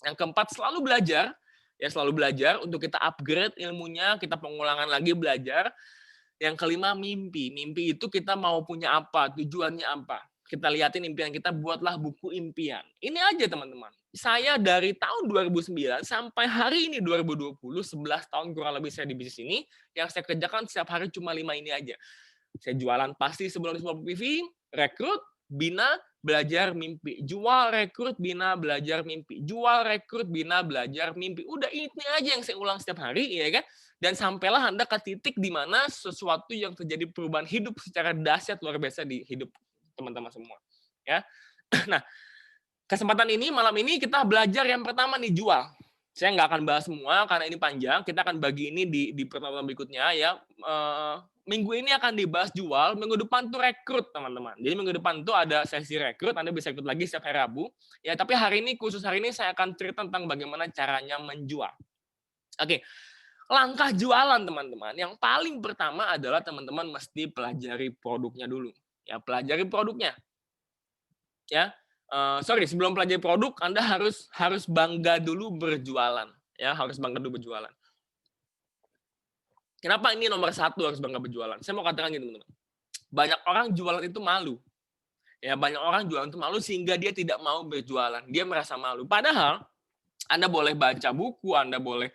Speaker 1: Yang keempat, selalu belajar. Ya, selalu belajar untuk kita upgrade ilmunya, kita pengulangan lagi belajar. Yang kelima, mimpi. Mimpi itu kita mau punya apa, tujuannya apa. Kita lihatin impian kita, buatlah buku impian. Ini aja teman-teman. Saya dari tahun 2009 sampai hari ini 2020, 11 tahun kurang lebih saya di bisnis ini, yang saya kerjakan setiap hari cuma 5 ini aja. Saya jualan pasti sebelum 50 PV, rekrut, bina, belajar, mimpi. Jual, rekrut, bina, belajar, mimpi. Jual, rekrut, bina, belajar, mimpi. Udah ini aja yang saya ulang setiap hari, ya kan? Dan sampailah Anda ke titik di mana sesuatu yang terjadi perubahan hidup secara dahsyat luar biasa di hidup teman-teman semua. Ya. Nah, kesempatan ini, malam ini kita belajar yang pertama nih, jual. Saya nggak akan bahas semua karena ini panjang. Kita akan bagi ini di pertemuan berikutnya ya. Minggu ini akan dibahas jual. Minggu depan tuh rekrut teman-teman. Jadi minggu depan tuh ada sesi rekrut. Anda bisa ikut lagi setiap hari Rabu. Ya, tapi hari ini khusus hari ini saya akan cerita tentang bagaimana caranya menjual. Oke. Langkah jualan teman-teman. Yang paling pertama adalah teman-teman mesti pelajari produknya dulu. Ya, pelajari produknya. Ya. Sebelum pelajari produk, Anda harus bangga dulu berjualan. Ya, harus bangga dulu berjualan. Kenapa ini nomor 1 harus bangga berjualan? Saya mau katakan gini, teman-teman. Banyak orang jualan itu malu. Ya, banyak orang jualan itu malu sehingga dia tidak mau berjualan. Dia merasa malu. Padahal Anda boleh baca buku, Anda boleh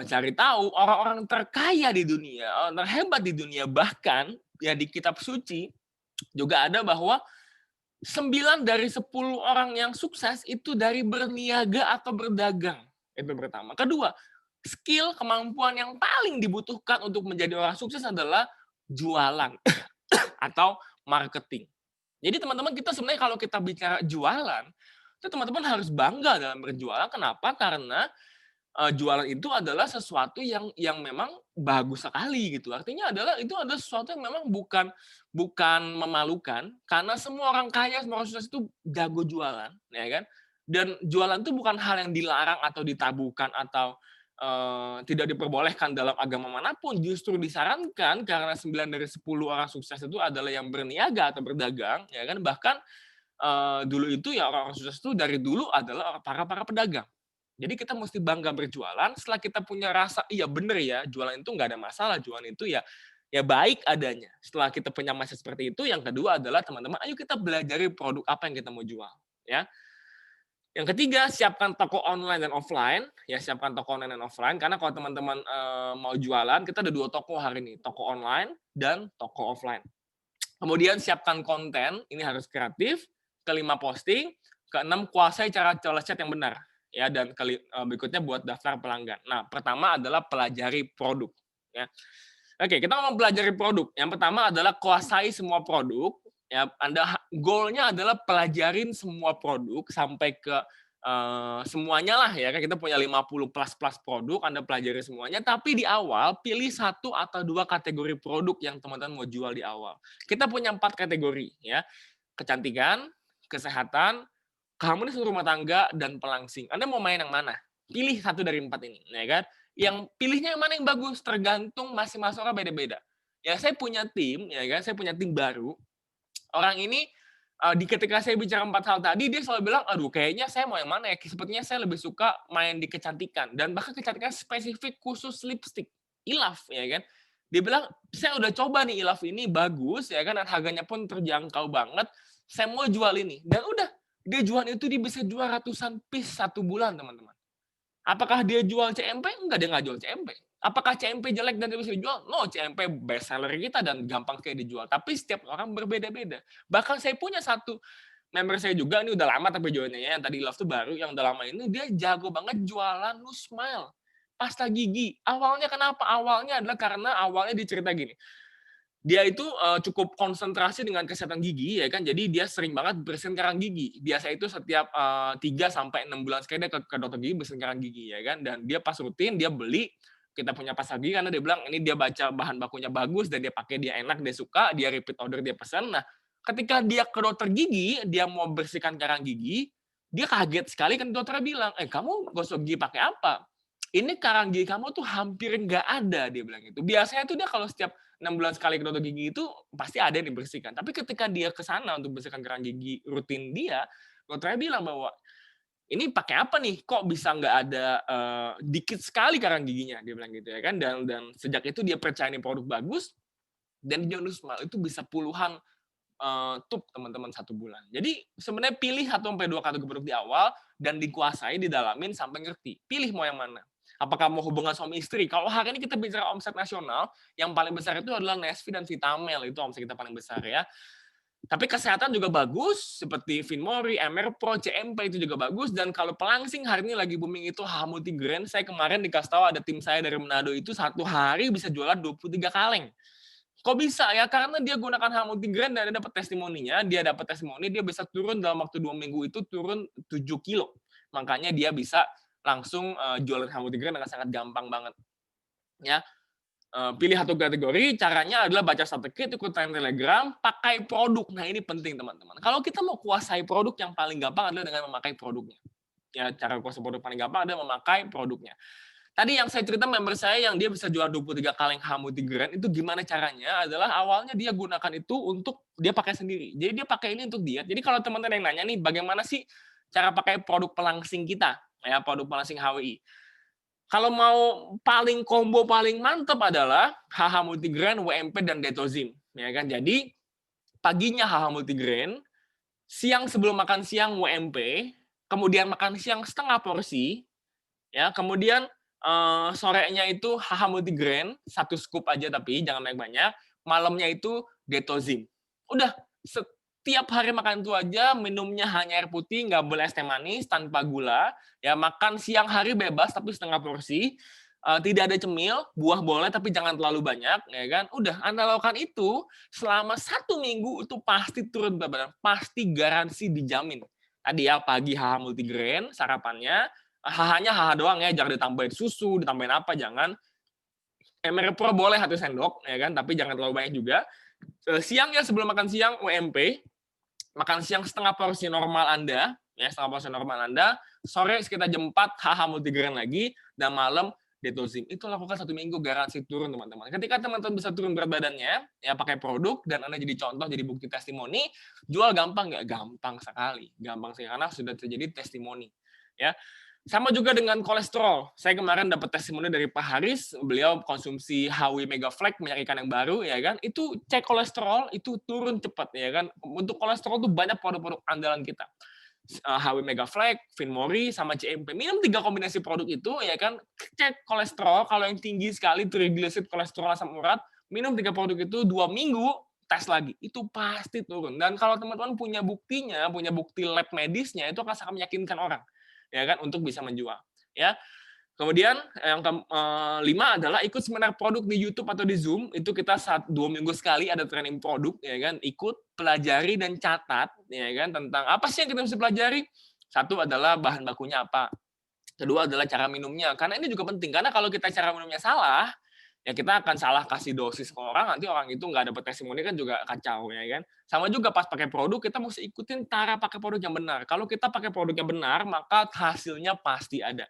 Speaker 1: cari tahu orang-orang terkaya di dunia, orang terhebat di dunia, bahkan ya di kitab suci juga ada bahwa 9 dari 10 orang yang sukses itu dari berniaga atau berdagang. Itu pertama. Kedua, skill, kemampuan yang paling dibutuhkan untuk menjadi orang sukses adalah jualan atau marketing. Jadi teman-teman, kita sebenarnya kalau kita bicara jualan, itu teman-teman harus bangga dalam berjualan. Kenapa? Karena jualan itu adalah sesuatu yang memang bagus sekali gitu. Artinya itu adalah sesuatu yang memang bukan bukan memalukan, karena semua orang kaya, semua orang sukses itu jago jualan, ya kan. Dan jualan itu bukan hal yang dilarang atau ditabukan atau, tidak diperbolehkan dalam agama manapun, justru disarankan karena 9 dari 10 orang sukses itu adalah yang berniaga atau berdagang, ya kan. Bahkan, dulu itu ya orang-orang sukses itu dari dulu adalah para para pedagang. Jadi kita mesti bangga berjualan setelah kita punya rasa, iya bener ya, jualan itu nggak ada masalah, jualan itu ya ya baik adanya. Setelah kita punya mindset seperti itu, yang kedua adalah teman-teman, ayo kita belajari produk apa yang kita mau jual, ya. Yang ketiga, siapkan toko online dan offline, ya siapkan toko online dan offline, karena kalau teman-teman mau jualan, kita ada 2 toko hari ini, toko online dan toko offline. Kemudian siapkan konten, ini harus kreatif. Kelima, posting. Keenam, kuasai cara cara chat yang benar. Ya, dan berikutnya buat daftar pelanggan. Nah, pertama adalah pelajari produk. Ya. Oke, kita ngomong pelajari produk. Yang pertama adalah kuasai semua produk. Ya, goalnya adalah pelajarin semua produk sampai ke semuanya lah ya. Kita punya 50 plus plus produk, Anda pelajari semuanya. Tapi di awal pilih 1 atau 2 kategori produk yang teman-teman mau jual di awal. Kita punya 4 kategori ya. Kecantikan, kesehatan, keharmonisan rumah tangga, dan pelangsing. Anda mau main yang mana? Pilih 1 dari 4 ini, ya kan? Yang pilihnya yang mana yang bagus, tergantung masing-masing orang beda-beda. Ya, saya punya tim, ya kan? Saya punya tim baru. Orang ini ketika saya bicara 4 hal tadi, dia selalu bilang, aduh kayaknya saya mau yang mana ya? Sepertinya saya lebih suka main di kecantikan. Dan bahkan kecantikan spesifik khusus lipstick, Ilaf, ya kan? Dia bilang, saya udah coba nih Ilaf ini bagus, ya kan? Dan harganya pun terjangkau banget. Saya mau jual ini. Dan udah, dia jual itu dia bisa jual ratusan piece 1 bulan, teman-teman. Apakah dia jual CMP? Enggak, dia nggak jual CMP. Apakah CMP jelek dan tidak bisa dijual? No, CMP best seller kita dan gampang kayak dijual. Tapi setiap orang berbeda-beda. Bahkan saya punya satu member saya juga, ini udah lama tapi jualnya ya, yang tadi Love tuh baru, yang udah lama ini dia jago banget jualan Nu Smile. Pasta gigi. Awalnya kenapa? Awalnya adalah karena awalnya dicerita gini, dia itu cukup konsentrasi dengan kesehatan gigi ya kan, jadi dia sering banget bersihin karang gigi. Biasa itu setiap 3 sampai 6 bulan sekali dia ke dokter gigi bersihin karang gigi ya kan, dan dia pas rutin dia beli, kita punya pasta gigi karena dia bilang ini dia baca bahan bakunya bagus dan dia pakai, dia enak, dia suka, dia repeat order, dia pesan. Nah, ketika dia ke dokter gigi, dia mau bersihkan karang gigi, dia kaget sekali kan dokternya bilang, kamu gosok gigi pakai apa? Ini karang gigi kamu tuh hampir nggak ada, dia bilang gitu. Biasanya tuh dia kalau setiap 6 bulan sekali ke dokter gigi itu pasti ada yang dibersihkan. Tapi ketika dia ke sana untuk bersihkan kerang gigi rutin dia, dokternya bilang bahwa, "Ini pakai apa nih? Kok bisa nggak ada, dikit sekali karang giginya?" Dia bilang gitu ya kan. Dan sejak itu dia percaya ini produk bagus, dan Jonusmal itu bisa puluhan, tub teman-teman 1 bulan. Jadi sebenarnya pilih 1 sampai 2 kategori produk di awal dan dikuasai, didalamin sampai ngerti. Pilih mau yang mana. Apakah mau hubungan suami istri? Kalau hari ini kita bicara omset nasional, yang paling besar itu adalah Nesvi dan Vitamel, itu omset kita paling besar ya. Tapi kesehatan juga bagus, seperti Finmori, MR Pro, CMP itu juga bagus. Dan kalau pelangsing hari ini lagi booming itu HH Multigrain. Saya kemarin dikasih tahu ada tim saya dari Manado itu 1 hari bisa jualan 23 kaleng. Kok bisa ya? Karena dia gunakan HH Multigrain dan dia dapat testimoninya. Dia dapat testimoni, dia bisa turun dalam waktu 2 minggu itu turun 7 kilo. Makanya dia bisa langsung jualan HH Multigrain dengan sangat gampang banget. Ya, pilih 1 kategori, caranya adalah baca strategi, ikutan Telegram, pakai produk. Nah, ini penting teman-teman. Kalau kita mau kuasai produk, yang paling gampang adalah dengan memakai produknya. Ya, cara kuasai produk paling gampang adalah memakai produknya. Tadi yang saya cerita member saya yang dia bisa jual 23 kaleng HH Multigrain, itu gimana caranya? Adalah awalnya dia gunakan itu untuk dia pakai sendiri. Jadi dia pakai ini untuk diet. Jadi kalau teman-teman yang nanya nih, bagaimana sih cara pakai produk pelangsing kita? Ya, produk pelangsing HWI. Kalau mau paling combo paling mantap adalah HH Multigrain, WMP, dan Detozim. Ya kan? Jadi paginya HH Multigrain, siang sebelum makan siang WMP, kemudian makan siang setengah porsi, ya, kemudian sorenya itu HH Multigrain, 1 scoop aja tapi jangan banyak-banyak, malamnya itu Detozim. Udah, setiap hari makan itu aja, minumnya hanya air putih, nggak boleh es teh manis, tanpa gula. Ya, makan siang hari bebas, tapi setengah porsi. Tidak ada cemil, buah boleh, tapi jangan terlalu banyak, ya kan. Udah, Anda lakukan itu selama 1 minggu, itu pasti turun berat badan. Pasti garansi dijamin. Tadi ya, pagi HH multigrain, sarapannya. HH-nya HH doang ya, jangan ditambahin susu, ditambahin apa, jangan. Emerpro boleh 1 sendok, ya kan, tapi jangan terlalu banyak juga. Siangnya sebelum makan siang UMP, makan siang setengah porsi normal Anda, ya setengah porsi normal Anda, sore sekitar jam 4 HH multigrain lagi, dan malam Detozim. Itu lakukan 1 minggu, garansi turun teman-teman. Ketika teman-teman bisa turun berat badannya, ya pakai produk, dan Anda jadi contoh, jadi bukti testimoni, jual gampang nggak? Gampang sekali. Gampang sekali, karena sudah terjadi testimoni. Ya, sama juga dengan kolesterol. Saya kemarin dapat testimoni dari Pak Haris, beliau konsumsi HW Megaflex, minyak ikan yang baru, ya kan. Itu cek kolesterol, itu turun cepat, ya kan. Untuk kolesterol itu banyak produk-produk andalan kita. HW Megaflex, Finmori, sama CMP. Minum 3 kombinasi produk itu, ya kan. Cek kolesterol, kalau yang tinggi sekali, trigliserid, kolesterol, asam urat, minum 3 produk itu 2 minggu, tes lagi. Itu pasti turun. Dan kalau teman-teman punya buktinya, punya bukti lab medisnya, itu akan sangat meyakinkan orang, ya kan, untuk bisa menjual, ya. Kemudian yang kelima adalah ikut seminar produk di YouTube atau di Zoom. Itu kita 2 minggu sekali ada training produk, ya kan. Ikut, pelajari dan catat, ya kan, tentang apa sih yang kita mesti pelajari. Satu adalah bahan bakunya apa. Kedua adalah cara minumnya. Karena ini juga penting. Karena kalau kita cara minumnya salah, ya kita akan salah kasih dosis ke orang, nanti orang itu nggak dapat testimoni, kan juga kacau, ya kan. Sama juga pas pakai produk, kita mesti ikutin cara pakai produk yang benar. Kalau kita pakai produk yang benar, maka hasilnya pasti ada.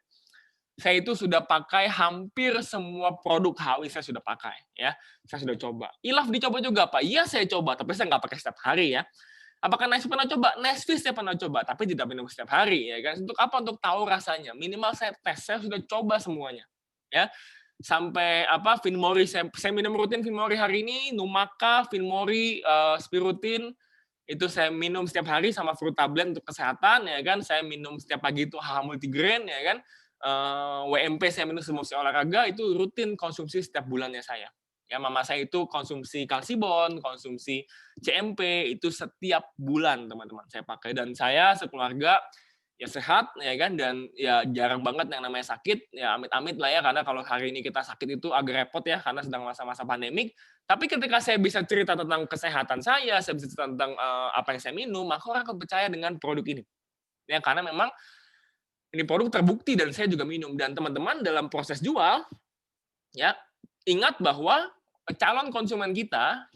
Speaker 1: Saya itu sudah pakai hampir semua produk HW, saya sudah pakai, ya. Saya sudah coba. Ilaf dicoba juga, Pak. Iya, saya coba, tapi saya nggak pakai setiap hari, ya. Apakah Nesvis pernah coba? Nesvis saya pernah coba, tapi tidak minum setiap hari, ya kan. Untuk apa? Untuk tahu rasanya. Minimal saya tes, saya sudah coba semuanya, ya. Sampai apa, Finmori, saya minum rutin Finmori hari ini, Numaka, Finmori, Spirutin, itu saya minum setiap hari, sama Frutablen untuk kesehatan, ya kan. Saya minum setiap pagi itu HH multigrain, ya kan. WMP saya minum sebelum saya olahraga, itu rutin konsumsi setiap bulannya saya. Ya, mama saya itu konsumsi kalsibon, konsumsi CMP, itu setiap bulan, teman-teman. Saya pakai, dan saya sekeluarga ya sehat, ya kan, dan ya jarang banget yang namanya sakit, ya amit-amit lah ya, karena kalau hari ini kita sakit itu agak repot ya, karena sedang masa-masa pandemik. Tapi ketika saya bisa cerita tentang kesehatan saya bisa cerita tentang apa yang saya minum, maka orang akan percaya dengan produk ini. Ya, karena memang ini produk terbukti dan saya juga minum. Dan teman-teman dalam proses jual, ya ingat bahwa calon konsumen kita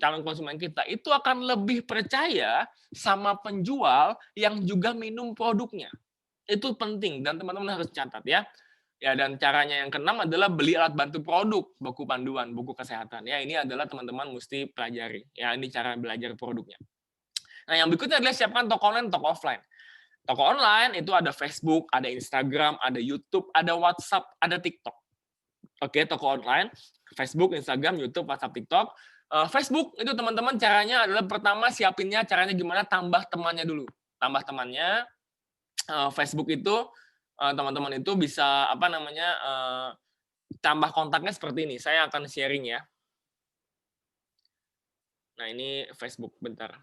Speaker 1: itu akan lebih percaya sama penjual yang juga minum produknya. Itu penting dan teman-teman harus catat ya. Ya, dan caranya yang keenam adalah beli alat bantu produk, buku panduan, buku kesehatan. Ya, ini adalah teman-teman mesti pelajari. Ya, ini cara belajar produknya. Nah, yang berikutnya adalah siapkan toko online, toko offline. Toko online itu ada Facebook, ada Instagram, ada YouTube, ada WhatsApp, ada TikTok. Oke, toko online, Facebook, Instagram, YouTube, WhatsApp, TikTok. Facebook itu teman-teman caranya adalah pertama siapinnya caranya gimana, tambah temannya dulu. Tambah temannya. Facebook itu teman-teman itu bisa apa namanya, tambah kontaknya seperti ini. Saya akan sharing ya. Nah, ini Facebook, bentar.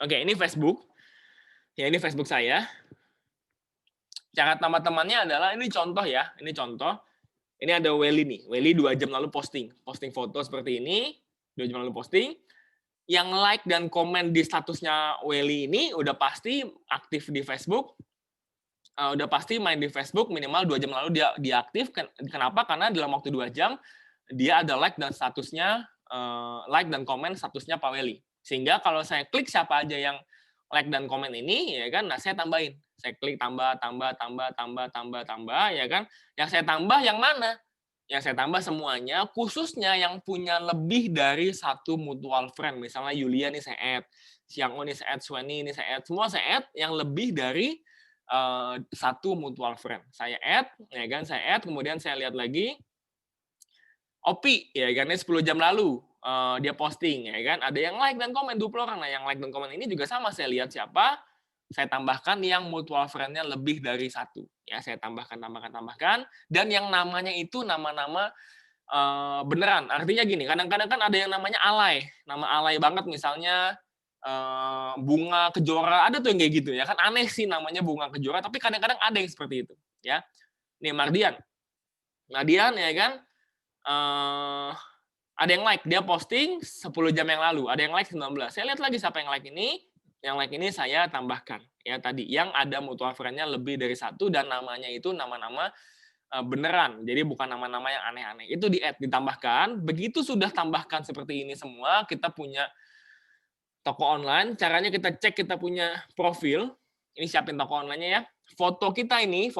Speaker 1: Oke, ini Facebook. Ya, ini Facebook saya. Cara tambah temannya adalah ini contoh ya, ini contoh. Ini ada Welly nih. Welly 2 jam lalu posting foto seperti ini, 2 jam lalu posting. Yang like dan komen di statusnya Welly ini udah pasti aktif di Facebook, udah pasti main di Facebook, minimal 2 jam lalu dia aktif. Kenapa? Karena dalam waktu 2 jam dia ada like dan statusnya, like dan komen statusnya Pak Welly. Sehingga kalau saya klik siapa aja yang like dan komen ini, ya kan, nah saya tambahin. Saya klik tambah, ya kan. Yang saya tambah yang mana? Yang saya tambah semuanya, khususnya yang punya lebih dari 1 mutual friend. Misalnya Yulia nih saya add, Siang O nih saya add, Sweni ini saya add, semua saya add yang lebih dari 1 mutual friend. Saya add, ya kan, saya add, kemudian saya lihat lagi, Opi, ya kan, ini 10 jam lalu dia posting, ya kan, ada yang like dan komen 20 orang. Nah, yang like dan komen ini juga sama, saya lihat siapa, saya tambahkan yang mutual friend-nya lebih dari satu. Ya, saya tambahkan. Dan yang namanya itu nama-nama beneran. Artinya gini, kadang-kadang kan ada yang namanya alay. Nama alay banget misalnya Bunga Kejora, ada tuh yang kayak gitu ya. Kan aneh sih namanya Bunga Kejora, tapi kadang-kadang ada yang seperti itu. Ya, nih Mardian. Mardian ya kan, ada yang like, dia posting 10 jam yang lalu, ada yang like 19. Saya lihat lagi siapa yang like ini, saya tambahkan. Ya tadi, yang ada mutual friend-nya lebih dari satu dan namanya itu nama-nama beneran. Jadi bukan nama-nama yang aneh-aneh. Itu di-add, ditambahkan. Begitu sudah tambahkan seperti ini semua, kita punya toko online. Caranya kita cek kita punya profil. Ini siapin toko online-nya ya. Foto kita ini,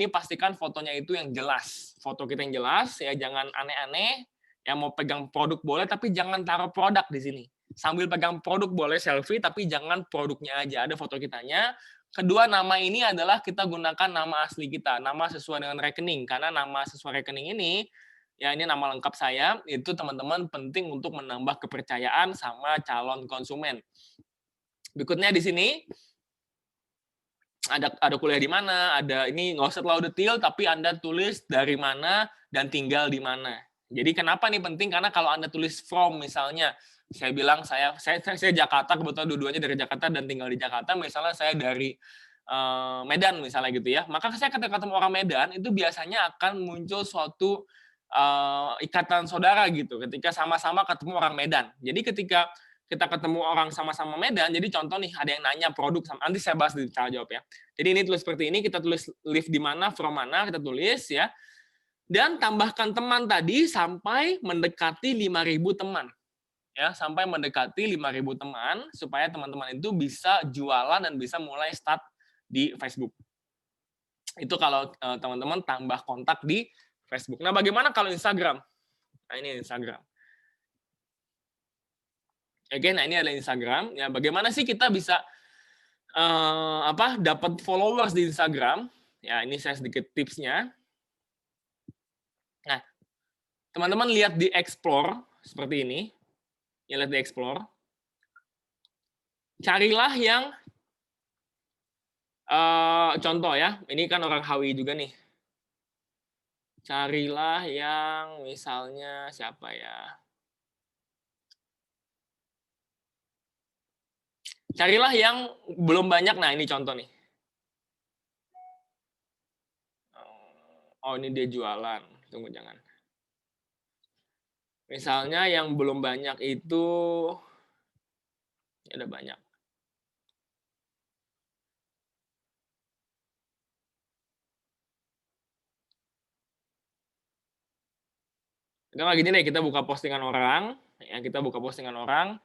Speaker 1: pastikan fotonya itu yang jelas. Foto kita yang jelas, ya jangan aneh-aneh. Yang mau pegang produk boleh, tapi jangan taruh produk di sini. Sambil pegang produk boleh selfie, tapi jangan produknya aja. Ada foto kitanya. Kedua, nama ini adalah kita gunakan nama asli kita. Nama sesuai dengan rekening. Karena nama sesuai rekening ini, ya ini nama lengkap saya, itu teman-teman penting untuk menambah kepercayaan sama calon konsumen. Berikutnya di sini, ada kuliah di mana, ada ini nggak usah terlalu detail, tapi Anda tulis dari mana dan tinggal di mana. Jadi kenapa nih penting? Karena kalau Anda tulis from misalnya, saya bilang saya Jakarta, kebetulan dua-duanya dari Jakarta dan tinggal di Jakarta, misalnya saya dari Medan misalnya gitu ya, maka saya ketika ketemu orang Medan itu biasanya akan muncul suatu ikatan saudara gitu, ketika sama-sama ketemu orang Medan. Jadi ketika kita ketemu orang sama-sama Medan, jadi contoh nih ada yang nanya produk, nanti saya bahas di cara jawab ya. Jadi ini tulis seperti ini, kita tulis live di mana, from mana, kita tulis ya. Dan tambahkan teman tadi sampai mendekati 5.000 teman. Ya, sampai mendekati 5.000 teman supaya teman-teman itu bisa jualan dan bisa mulai start di Facebook. Itu kalau teman-teman tambah kontak di Facebook. Nah, bagaimana kalau Instagram? Nah, ini Instagram. Oke, nah ini adalah Instagram. Ya, bagaimana sih kita bisa dapat followers di Instagram? Ya, ini saya sedikit tipsnya. Nah, teman-teman lihat di Explore seperti ini. Ya, lihat di Explore. Carilah yang contoh ya. Ini kan orang HWI juga nih. Carilah yang misalnya siapa ya? Carilah yang belum banyak. Nah, ini contoh nih. Oh, ini dia jualan. Tunggu, jangan. Misalnya yang belum banyak itu, ada banyak. Kita gini deh, kita buka postingan orang, ya kita buka postingan orang,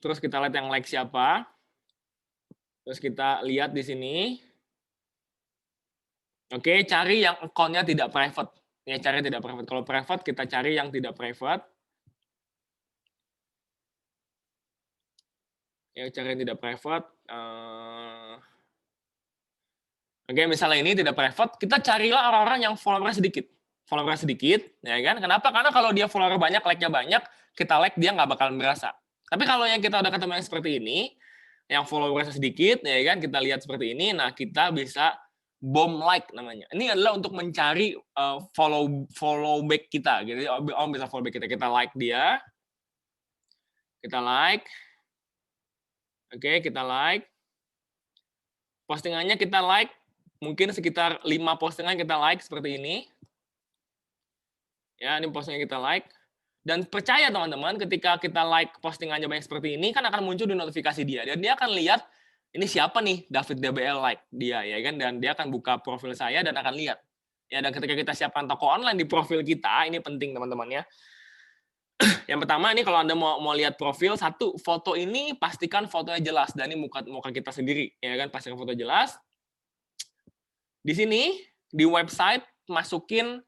Speaker 1: terus kita lihat yang like siapa, terus kita lihat di sini. Oke, cari yang account-nya tidak private. Ya, cari tidak private. Kalau private, kita cari yang tidak private. Ya, cari yang tidak private. Oke, misalnya ini tidak private, kita carilah orang-orang yang follower sedikit. Follower sedikit, ya kan? Kenapa? Karena kalau dia follower banyak, like-nya banyak, kita like dia nggak bakalan berasa. Tapi kalau yang kita udah ketemu yang seperti ini, yang followernya sedikit, ya kan? Kita lihat seperti ini, nah kita bisa bomb like namanya. Ini adalah untuk mencari follow back kita. Gitu. Om bisa follow back kita. Kita like dia. Kita like. Oke, kita like. Postingannya kita like. Mungkin sekitar 5 postingan kita like seperti ini. Ya, ini postingan kita like. Dan percaya teman-teman, ketika kita like postingannya banyak seperti ini, kan akan muncul di notifikasi dia. Dan dia akan lihat, ini siapa nih David DBL like dia, ya kan? Dan dia akan buka profil saya dan akan lihat. Ya, dan ketika kita siapkan toko online di profil kita, ini penting teman-teman ya. Yang pertama ini kalau Anda mau lihat profil, satu, foto ini pastikan fotonya jelas. Dan ini muka kita sendiri, ya kan? Pastikan foto jelas. Di sini, di website, masukin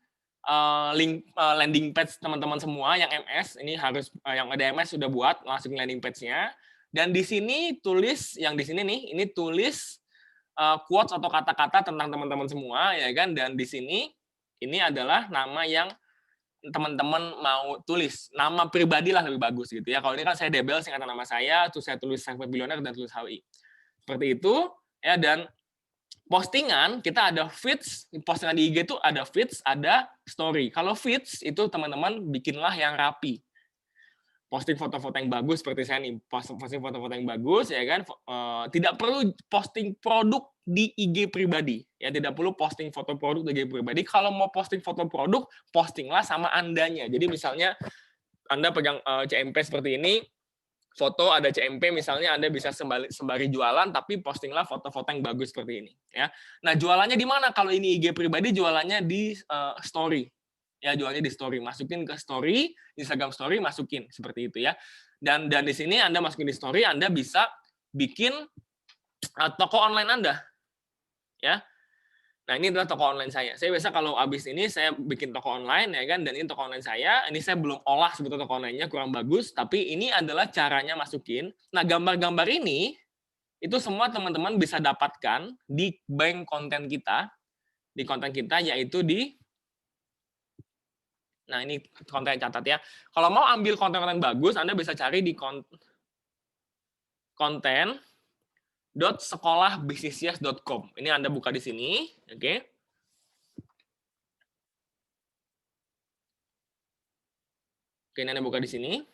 Speaker 1: link landing page teman-teman semua yang MS, ini harus yang ada MS sudah buat, masukin landing page-nya. Dan di sini tulis, yang di sini nih, ini tulis quotes atau kata-kata tentang teman-teman semua, ya kan? Dan di sini, ini adalah nama yang teman-teman mau tulis. Nama pribadi lah lebih bagus gitu ya. Kalau ini kan saya Debel, singkatan nama saya, terus saya tulis Self Made Billionaire dan tulis HWI. Seperti itu. Ya, dan postingan kita ada feeds, postingan di IG itu ada feeds, ada story. Kalau feeds itu teman-teman bikinlah yang rapi. Posting foto-foto yang bagus seperti saya nih, posting foto-foto yang bagus ya kan. Tidak perlu posting produk di IG pribadi. Ya, tidak perlu posting foto produk di IG pribadi. Kalau mau posting foto produk, postinglah sama Andanya. Jadi misalnya Anda pegang CMP seperti ini, foto ada CMP misalnya, Anda bisa sembari jualan tapi postinglah foto-foto yang bagus seperti ini ya. Nah, jualannya di mana? Kalau ini IG pribadi, jualannya di story. Ya, jualannya di story, masukin ke story, Instagram story, masukin seperti itu ya. Dan di sini Anda masukin di story, Anda bisa bikin toko online Anda. Ya. Nah, ini adalah toko online saya. Saya biasa kalau habis ini saya bikin toko online ya kan, dan ini toko online saya. Ini saya belum olah sebetulnya toko online-nya, kurang bagus, tapi ini adalah caranya masukin. Nah, gambar-gambar ini itu semua teman-teman bisa dapatkan di bank konten kita, yaitu di, nah ini konten catat ya. Kalau mau ambil konten-konten bagus, Anda bisa cari di konten.sekolahbisnisyes.com. Ini Anda buka di sini, oke. Oke, ini Anda buka di sini.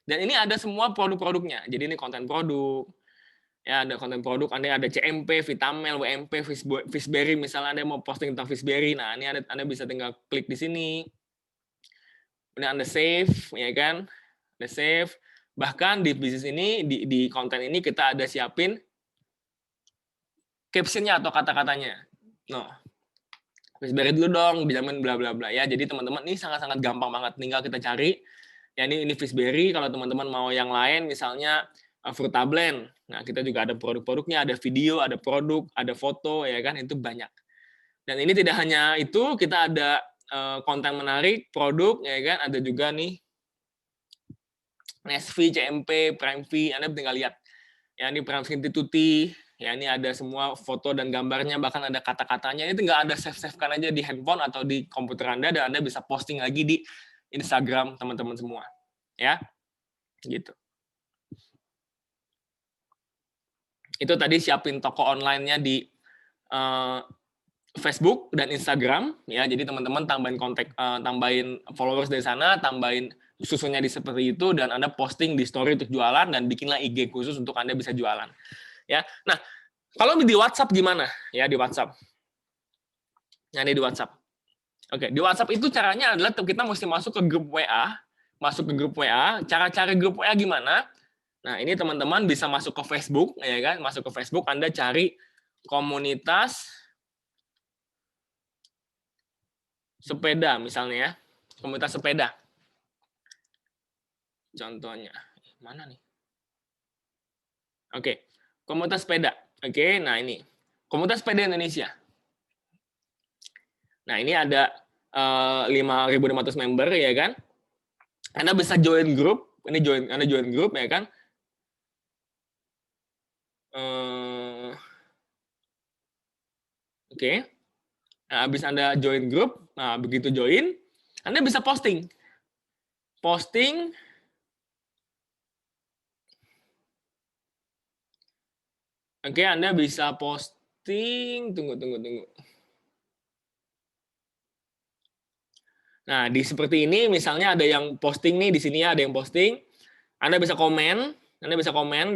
Speaker 1: Dan ini ada semua produk-produknya. Jadi ini konten produk. Ya, ada konten produk, Anda ada CMP, Vitamel, WMP, Fishberry, misalnya Anda mau posting tentang Fishberry. Nah, ini Anda bisa tinggal klik di sini. Ini Anda save, ya kan? Anda save. Bahkan di bisnis ini, di konten ini kita ada siapin captionnya atau kata-katanya. No. Fishberry dulu dong, dijamin bla bla bla ya. Jadi teman-teman ini sangat-sangat gampang banget, tinggal kita cari. Ya, ini Fishberry. Kalau teman-teman mau yang lain, misalnya Fruitablend. Nah, kita juga ada produk-produknya, ada video, ada produk, ada foto, ya kan, itu banyak. Dan ini tidak hanya itu, kita ada konten menarik, produk, ya kan, ada juga nih Nesvi, CMP, Prime V, Anda tinggal lihat. Ya, ini Prime Skin Tutti, ya ini ada semua foto dan gambarnya, bahkan ada kata-katanya. Ini tinggal Anda save-savekan aja di handphone atau di komputer Anda, dan Anda bisa posting lagi di Instagram teman-teman semua. Ya, gitu. Itu tadi siapin toko online-nya di Facebook dan Instagram ya. Jadi teman-teman tambahin followers dari sana, tambahin susunnya di seperti itu, dan Anda posting di story untuk jualan, dan bikinlah IG khusus untuk Anda bisa jualan. Ya. Nah, kalau di WhatsApp gimana? Ya, di WhatsApp. Nah, ini di WhatsApp. Oke, di WhatsApp itu caranya adalah kita mesti masuk ke grup WA, Cara grup WA gimana? Nah, ini teman-teman bisa masuk ke Facebook, ya kan? Masuk ke Facebook, Anda cari komunitas sepeda misalnya ya. Komunitas sepeda. Contohnya, mana nih? Oke, komunitas sepeda. Oke, nah ini. Komunitas sepeda Indonesia. Nah, ini ada 5.500 member ya kan? Anda bisa join grup, Anda join grup ya kan? Oke. Nah, habis Anda join grup, nah begitu join, Anda bisa posting. Oke, Anda bisa posting, tunggu. Nah, di seperti ini misalnya ada yang posting nih, di sini ya ada yang posting. Anda bisa komen,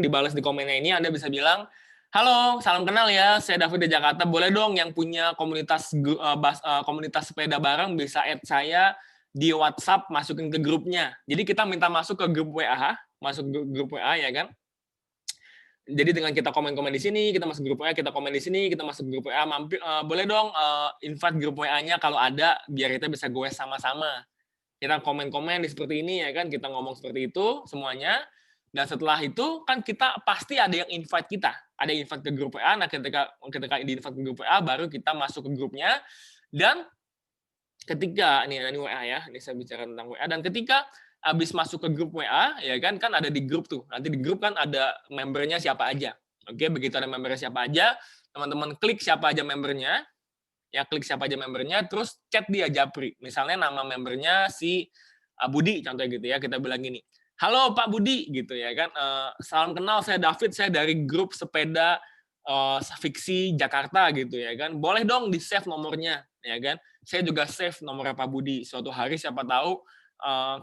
Speaker 1: dibalas di komennya ini, Anda bisa bilang, "Halo, salam kenal ya, saya David di Jakarta. Boleh dong yang punya komunitas sepeda bareng bisa add saya di WhatsApp, masukin ke grupnya." Jadi kita minta masuk ke grup WA, ya kan? Jadi dengan kita komen-komen di sini, kita masuk grup WA, kita komen di sini, kita masuk grup WA, boleh dong invite grup WA-nya kalau ada, biar kita bisa goes sama-sama. Kita komen-komen di seperti ini ya kan, kita ngomong seperti itu semuanya. Dan setelah itu kan kita pasti ada yang invite kita, ada yang invite ke grup WA. Nah, ketika di invite ke grup WA, baru kita masuk ke grupnya. Dan ketika ini WA ya, ini saya bicara tentang WA. Dan ketika habis masuk ke grup WA, ya kan ada di grup tuh. Nanti di grup kan ada membernya siapa aja. Oke, begitu ada membernya siapa aja, teman-teman klik siapa aja membernya, terus chat dia Japri. Misalnya nama membernya si Budi, contohnya gitu ya, kita bilang gini, "Halo Pak Budi," gitu ya kan, "salam kenal, saya David, saya dari grup sepeda fiksi Jakarta gitu ya kan, boleh dong di-save nomornya, ya kan. Saya juga save nomornya Pak Budi, suatu hari siapa tahu,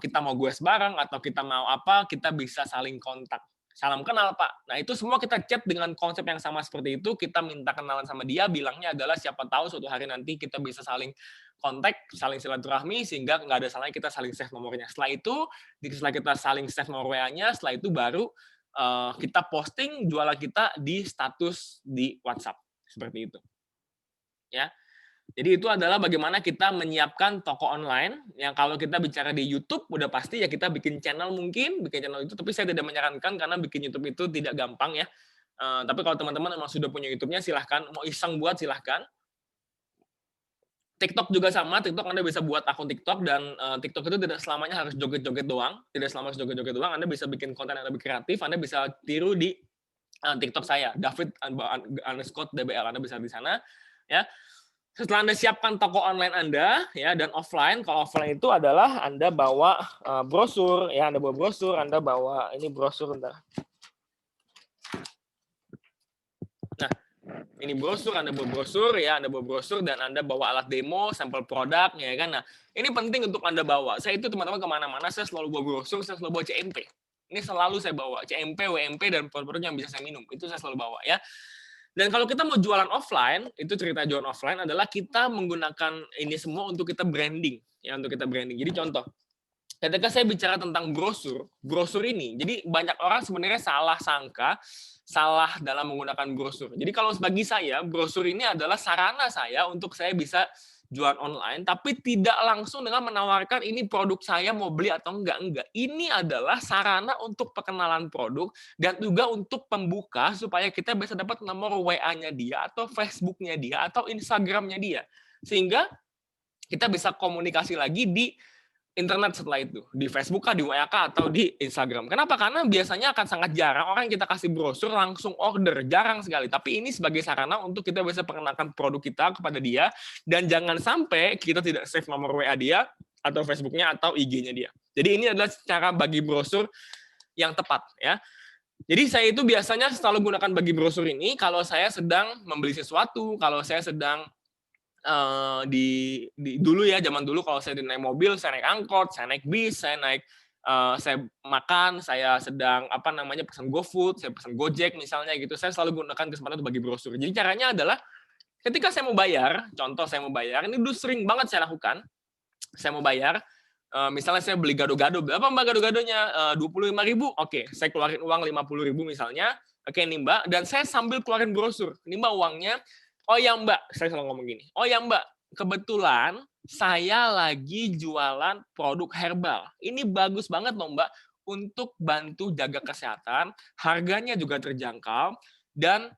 Speaker 1: kita mau goes bareng atau kita mau apa, kita bisa saling kontak. "Salam kenal Pak." Nah itu semua kita chat dengan konsep yang sama seperti itu, kita minta kenalan sama dia, bilangnya adalah siapa tahu suatu hari nanti kita bisa saling kontak, saling silaturahmi, sehingga nggak ada salahnya kita saling save nomornya. Setelah kita saling save nomor WA-nya, setelah itu baru kita posting jualan kita di status di WhatsApp, seperti itu, ya. Jadi itu adalah bagaimana kita menyiapkan toko online, yang kalau kita bicara di YouTube, udah pasti ya kita bikin channel mungkin, bikin channel itu, tapi saya tidak menyarankan karena bikin YouTube itu tidak gampang ya. Tapi kalau teman-teman memang sudah punya YouTube-nya silahkan, mau iseng buat silahkan. TikTok juga sama, TikTok Anda bisa buat akun TikTok dan TikTok itu tidak selamanya harus joget-joget doang, tidak selamanya harus joget-joget doang, Anda bisa bikin konten yang lebih kreatif, Anda bisa tiru di TikTok saya, David_DBL, Anda bisa di sana, ya. Setelah Anda siapkan toko online Anda, ya, dan offline, kalau offline itu adalah Anda bawa brosur, ya, Anda bawa brosur, Anda bawa ini brosur, bentar. Nah, ini brosur, Anda bawa brosur ya, Anda bawa brosur dan Anda bawa alat demo, sampel produk, ya kan. Nah, ini penting untuk Anda bawa. Saya itu teman-teman kemana-mana, saya selalu bawa brosur, saya selalu bawa CMP. Ini selalu saya bawa, CMP, WMP, dan produk-produk yang bisa saya minum. Itu saya selalu bawa ya. Dan kalau kita mau jualan offline, itu cerita jualan offline adalah kita menggunakan ini semua untuk kita branding. Ya, untuk kita branding. Jadi contoh, ketika saya bicara tentang brosur ini, jadi banyak orang sebenarnya salah sangka, salah dalam menggunakan brosur. Jadi kalau bagi saya, brosur ini adalah sarana saya untuk saya bisa jualan online, tapi tidak langsung dengan menawarkan ini produk saya mau beli atau enggak. Ini adalah sarana untuk perkenalan produk dan juga untuk pembuka supaya kita bisa dapat nomor WA-nya dia atau Facebook-nya dia atau Instagram-nya dia. Sehingga kita bisa komunikasi lagi di internet setelah itu, di Facebook kah, di WA kah, atau di Instagram. Kenapa? Karena biasanya akan sangat jarang orang yang kita kasih brosur langsung order, jarang sekali. Tapi ini sebagai sarana untuk kita bisa perkenalkan produk kita kepada dia, dan jangan sampai kita tidak save nomor WA dia, atau Facebook-nya, atau IG-nya dia. Jadi ini adalah cara bagi brosur yang tepat, ya. Jadi saya itu biasanya selalu gunakan bagi brosur ini kalau saya sedang membeli sesuatu, kalau saya sedang dulu ya, zaman dulu kalau saya naik mobil, saya naik angkot, saya naik bis, saya makan, saya sedang pesan GoFood, saya pesan Gojek misalnya gitu, saya selalu gunakan kesempatan untuk bagi brosur. Jadi caranya adalah ketika saya mau bayar, contoh saya mau bayar, ini dulu sering banget saya lakukan, saya mau bayar, misalnya saya beli gado-gado, berapa Mbak gado-gadonya? 25.000, oke, saya keluarin uang 50.000 misalnya, oke nih Mbak, dan saya sambil keluarin brosur, ini Mbak uangnya. Oh ya Mbak, saya selalu ngomong gini, oh ya Mbak, kebetulan saya lagi jualan produk herbal. Ini bagus banget loh Mbak, untuk bantu jaga kesehatan, harganya juga terjangkau, dan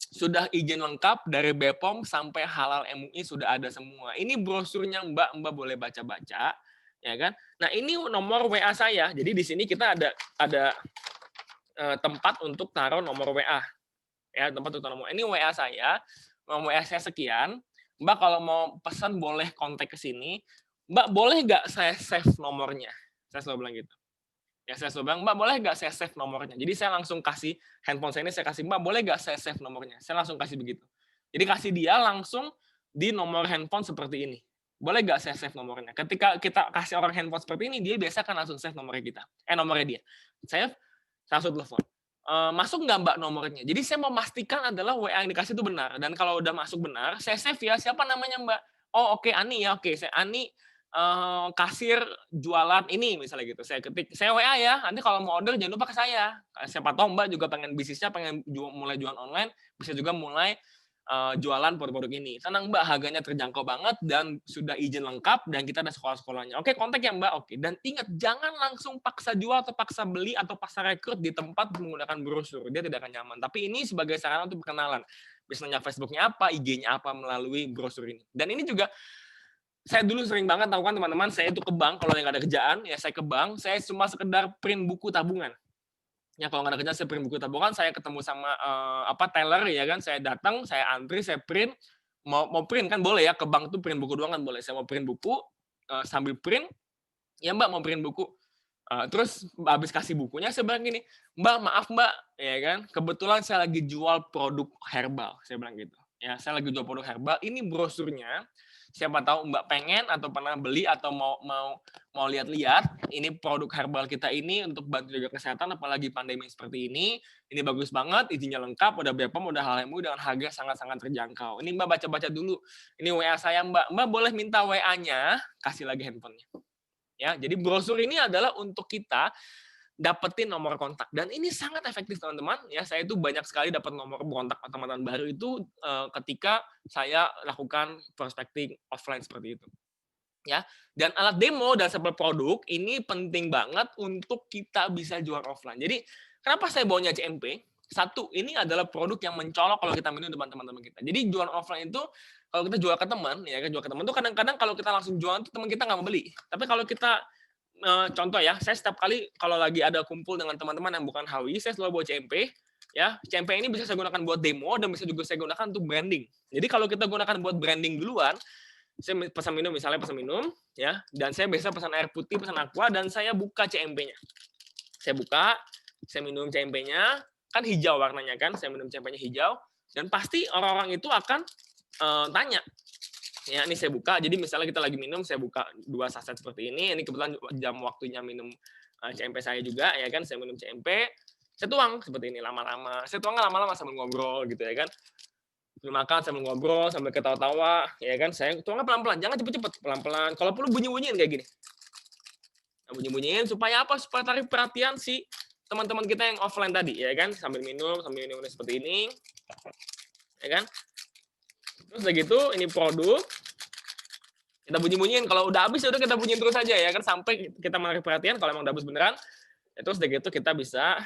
Speaker 1: sudah izin lengkap dari BPOM sampai halal MUI sudah ada semua. Ini brosurnya Mbak, Mbak boleh baca-baca, ya kan? Nah ini nomor WA saya. Jadi di sini kita ada tempat untuk taruh nomor WA, ya tempat untuk taruh nomor. Ini WA saya. Nomor WA saya sekian, Mbak kalau mau pesan boleh kontak ke sini, Mbak boleh nggak saya save nomornya? Saya selalu bilang gitu. Ya saya selalu bilang, Mbak boleh nggak saya save nomornya? Jadi saya langsung kasih handphone saya ini, saya kasih, Mbak boleh nggak saya save nomornya? Saya langsung kasih begitu. Jadi kasih dia langsung di nomor handphone seperti ini. Boleh nggak saya save nomornya? Ketika kita kasih orang handphone seperti ini, dia biasa kan langsung save nomornya kita. Nomornya dia. Saya langsung telepon. Masuk nggak Mbak nomornya? Jadi saya memastikan adalah WA yang dikasih itu benar. Dan kalau udah masuk benar, saya save ya, siapa namanya Mbak? Oh oke, Ani ya, oke. Saya Ani, kasir jualan ini, misalnya gitu. Saya ketik, saya WA ya, nanti kalau mau order jangan lupa ke saya. Siapa tahu Mbak juga pengen bisnisnya, pengen mulai jualan online, bisa juga mulai jualan produk-produk ini. Tenang Mbak, harganya terjangkau banget dan sudah izin lengkap dan kita ada sekolah-sekolahnya. Oke, kontak ya Mbak. Oke. Dan ingat, jangan langsung paksa jual atau paksa beli atau paksa rekrut di tempat menggunakan brosur. Dia tidak akan nyaman. Tapi ini sebagai sarana untuk perkenalan. Misalnya Facebooknya apa, IG-nya apa melalui brosur ini. Dan ini juga saya dulu sering banget tahu kan teman-teman, saya itu ke bank kalau nggak ada kerjaan, ya saya ke bank, saya cuma sekedar print buku tabungan. Ya kalau nggak ada kerjaan saya print buku tabungan, saya ketemu sama teller ya kan, saya datang, saya antri, saya print, mau print kan boleh ya, ke bank tuh print buku doang kan boleh. Saya mau print buku, sambil print, ya Mbak mau print buku. Terus habis kasih bukunya saya bilang gini, "Mbak, maaf Mbak, ya kan, kebetulan saya lagi jual produk herbal," saya bilang gitu. Ya, "Saya lagi jual produk herbal, ini brosurnya, siapa tahu Mbak pengen atau pernah beli atau mau mau mau lihat-lihat, ini produk herbal kita ini untuk bantu jaga kesehatan apalagi pandemi seperti ini bagus banget, izinnya lengkap, udah BPOM, udah HMU dengan harga sangat-sangat terjangkau. Ini Mbak baca-baca dulu, ini WA saya Mbak, Mbak boleh minta WA-nya?" Kasih lagi handphonenya. Ya, jadi brosur ini adalah untuk kita dapetin nomor kontak dan ini sangat efektif teman-teman. Ya, saya itu banyak sekali dapat nomor kontak teman-teman baru itu ketika saya lakukan prospecting offline seperti itu. Ya, dan alat demo dan sampel produk ini penting banget untuk kita bisa jual offline. Jadi kenapa saya bawanya CMP? Satu, ini adalah produk yang mencolok kalau kita minum depan teman-teman kita. Jadi jualan offline itu kalau kita jual ke teman, ya kan jual ke teman tuh kadang-kadang kalau kita langsung jualan tuh teman kita nggak mau beli. Tapi kalau kita contoh ya, saya setiap kali kalau lagi ada kumpul dengan teman-teman yang bukan HWI, saya selalu bawa CMP. Ya, CMP ini bisa saya gunakan buat demo dan bisa juga saya gunakan untuk branding. Jadi kalau kita gunakan buat branding duluan, saya pesan minum misalnya pesan minum ya, dan saya biasa pesan air putih, pesan aqua dan saya buka CMP-nya. Saya buka, saya minum CMP-nya, kan hijau warnanya kan, saya minum CMP-nya hijau dan pasti orang-orang itu akan tanya. Ya, ini saya buka. Jadi misalnya kita lagi minum, saya buka 2 saset seperti ini. Ini kebetulan jam waktunya minum CMP saya juga ya kan. Saya minum CMP, saya tuang seperti ini lama-lama. Saya tuangnya lama-lama sambil ngobrol gitu ya kan. Sambil makan, sambil ngobrol, sambil ketawa-tawa ya kan. Saya tuangnya pelan-pelan, jangan cepet-cepet, pelan-pelan. Kalau perlu bunyi-bunyiin kayak gini. Nah, bunyi-bunyiin supaya apa? Supaya tarik perhatian si teman-teman kita yang offline tadi ya kan. Sambil minum seperti ini. Ya kan? Terus udah gitu, ini produk. Kita bunyi-bunyiin, kalau udah habis ya udah kita bunyiin terus aja ya kan sampai kita menarik perhatian kalau emang udah habis beneran. Terus udah gitu kita bisa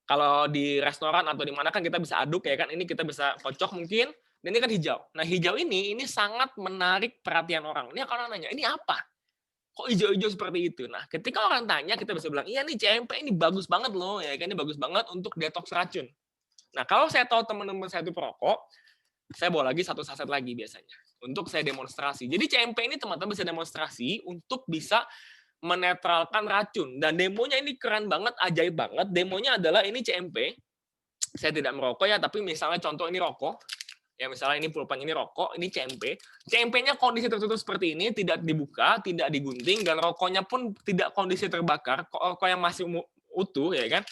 Speaker 1: kalau di restoran atau di mana kan kita bisa aduk ya kan, ini kita bisa kocok mungkin. Dan ini kan hijau. Nah, hijau ini sangat menarik perhatian orang. Ini akan orang nanya, "Ini apa? Kok hijau-hijau seperti itu?" Nah, ketika orang tanya kita bisa bilang, "Iya nih CMP ini bagus banget loh." Ya kan, ini bagus banget untuk detox racun. Nah, kalau saya tahu teman-teman saya itu perokok, saya bawa lagi 1 saset lagi biasanya, untuk saya demonstrasi. Jadi CMP ini teman-teman bisa demonstrasi untuk bisa menetralkan racun. Dan demonya ini keren banget, ajaib banget. Demonya adalah ini CMP, saya tidak merokok ya, tapi misalnya contoh ini rokok, ya misalnya ini pulpen ini rokok, ini CMP. CMP-nya kondisi tertutup seperti ini, tidak dibuka, tidak digunting, dan rokoknya pun tidak kondisi terbakar, rokok yang masih utuh ya kan.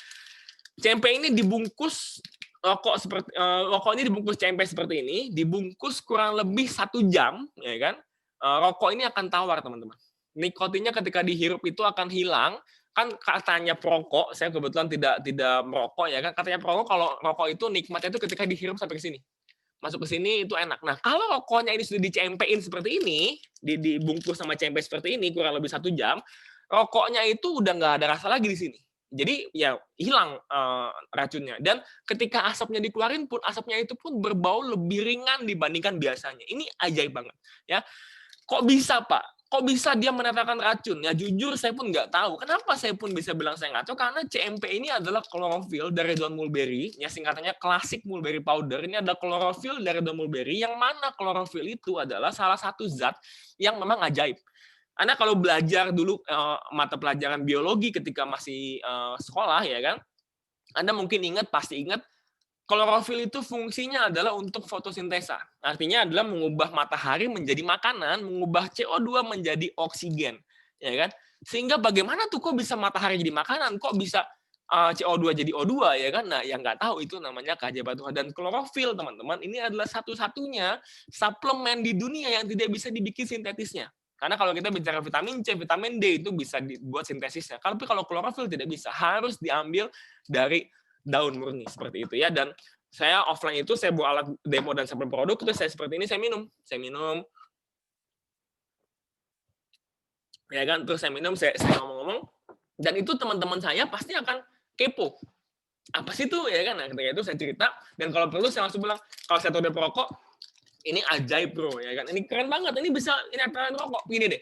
Speaker 1: CMP ini dibungkus rokok ini dibungkus CMP seperti ini, dibungkus kurang lebih 1 jam, ya kan. Rokok ini akan tawar, teman-teman. Nikotinnya ketika dihirup itu akan hilang. Kan katanya perokok, saya kebetulan tidak merokok ya kan. Katanya perokok kalau rokok itu nikmatnya itu ketika dihirup sampai ke sini. Masuk ke sini itu enak. Nah, kalau rokoknya ini sudah di-CMP-in seperti ini, dibungkus sama CMP seperti ini kurang lebih 1 jam, rokoknya itu udah nggak ada rasa lagi di sini. Jadi ya hilang racunnya. Dan ketika asapnya dikeluarin pun asapnya itu pun berbau lebih ringan dibandingkan biasanya. Ini ajaib banget ya. Kok bisa Pak? Kok bisa dia menetralkan racun? Ya jujur saya pun nggak tahu. Kenapa saya pun bisa bilang saya nggak tahu? Karena CMP ini adalah klorofil dari daun mulberry, ya singkatannya klasik mulberry powder. Ini ada klorofil dari daun mulberry, yang mana klorofil itu adalah salah satu zat yang memang ajaib. Anda kalau belajar dulu mata pelajaran biologi ketika masih sekolah ya kan, Anda mungkin pasti ingat klorofil itu fungsinya adalah untuk fotosintesa. Artinya adalah mengubah matahari menjadi makanan, mengubah CO2 menjadi oksigen, ya kan? Sehingga bagaimana tuh kok bisa matahari jadi makanan, kok bisa CO2 jadi O2 ya kan? Nah, yang nggak tahu itu namanya keajaiban Tuhan. Dan klorofil, teman-teman, ini adalah satu-satunya suplemen di dunia yang tidak bisa dibikin sintetisnya. Karena kalau kita bicara vitamin C, vitamin D itu bisa dibuat sintesisnya. Tapi kalau klorofil tidak bisa, harus diambil dari daun murni seperti itu ya. Dan saya offline itu saya bawa alat demo dan sampel produk, terus saya seperti ini saya minum ya kan, terus saya minum, saya ngomong-ngomong, dan itu teman-teman saya pasti akan kepo. Apa sih itu ya kan? Nah, ketika itu saya cerita, dan kalau perlu saya langsung bilang, kalau saya tahu dia perokok, ini ajaib bro ya kan, ini keren banget, ini bisa ini netralin rokok. Gini deh,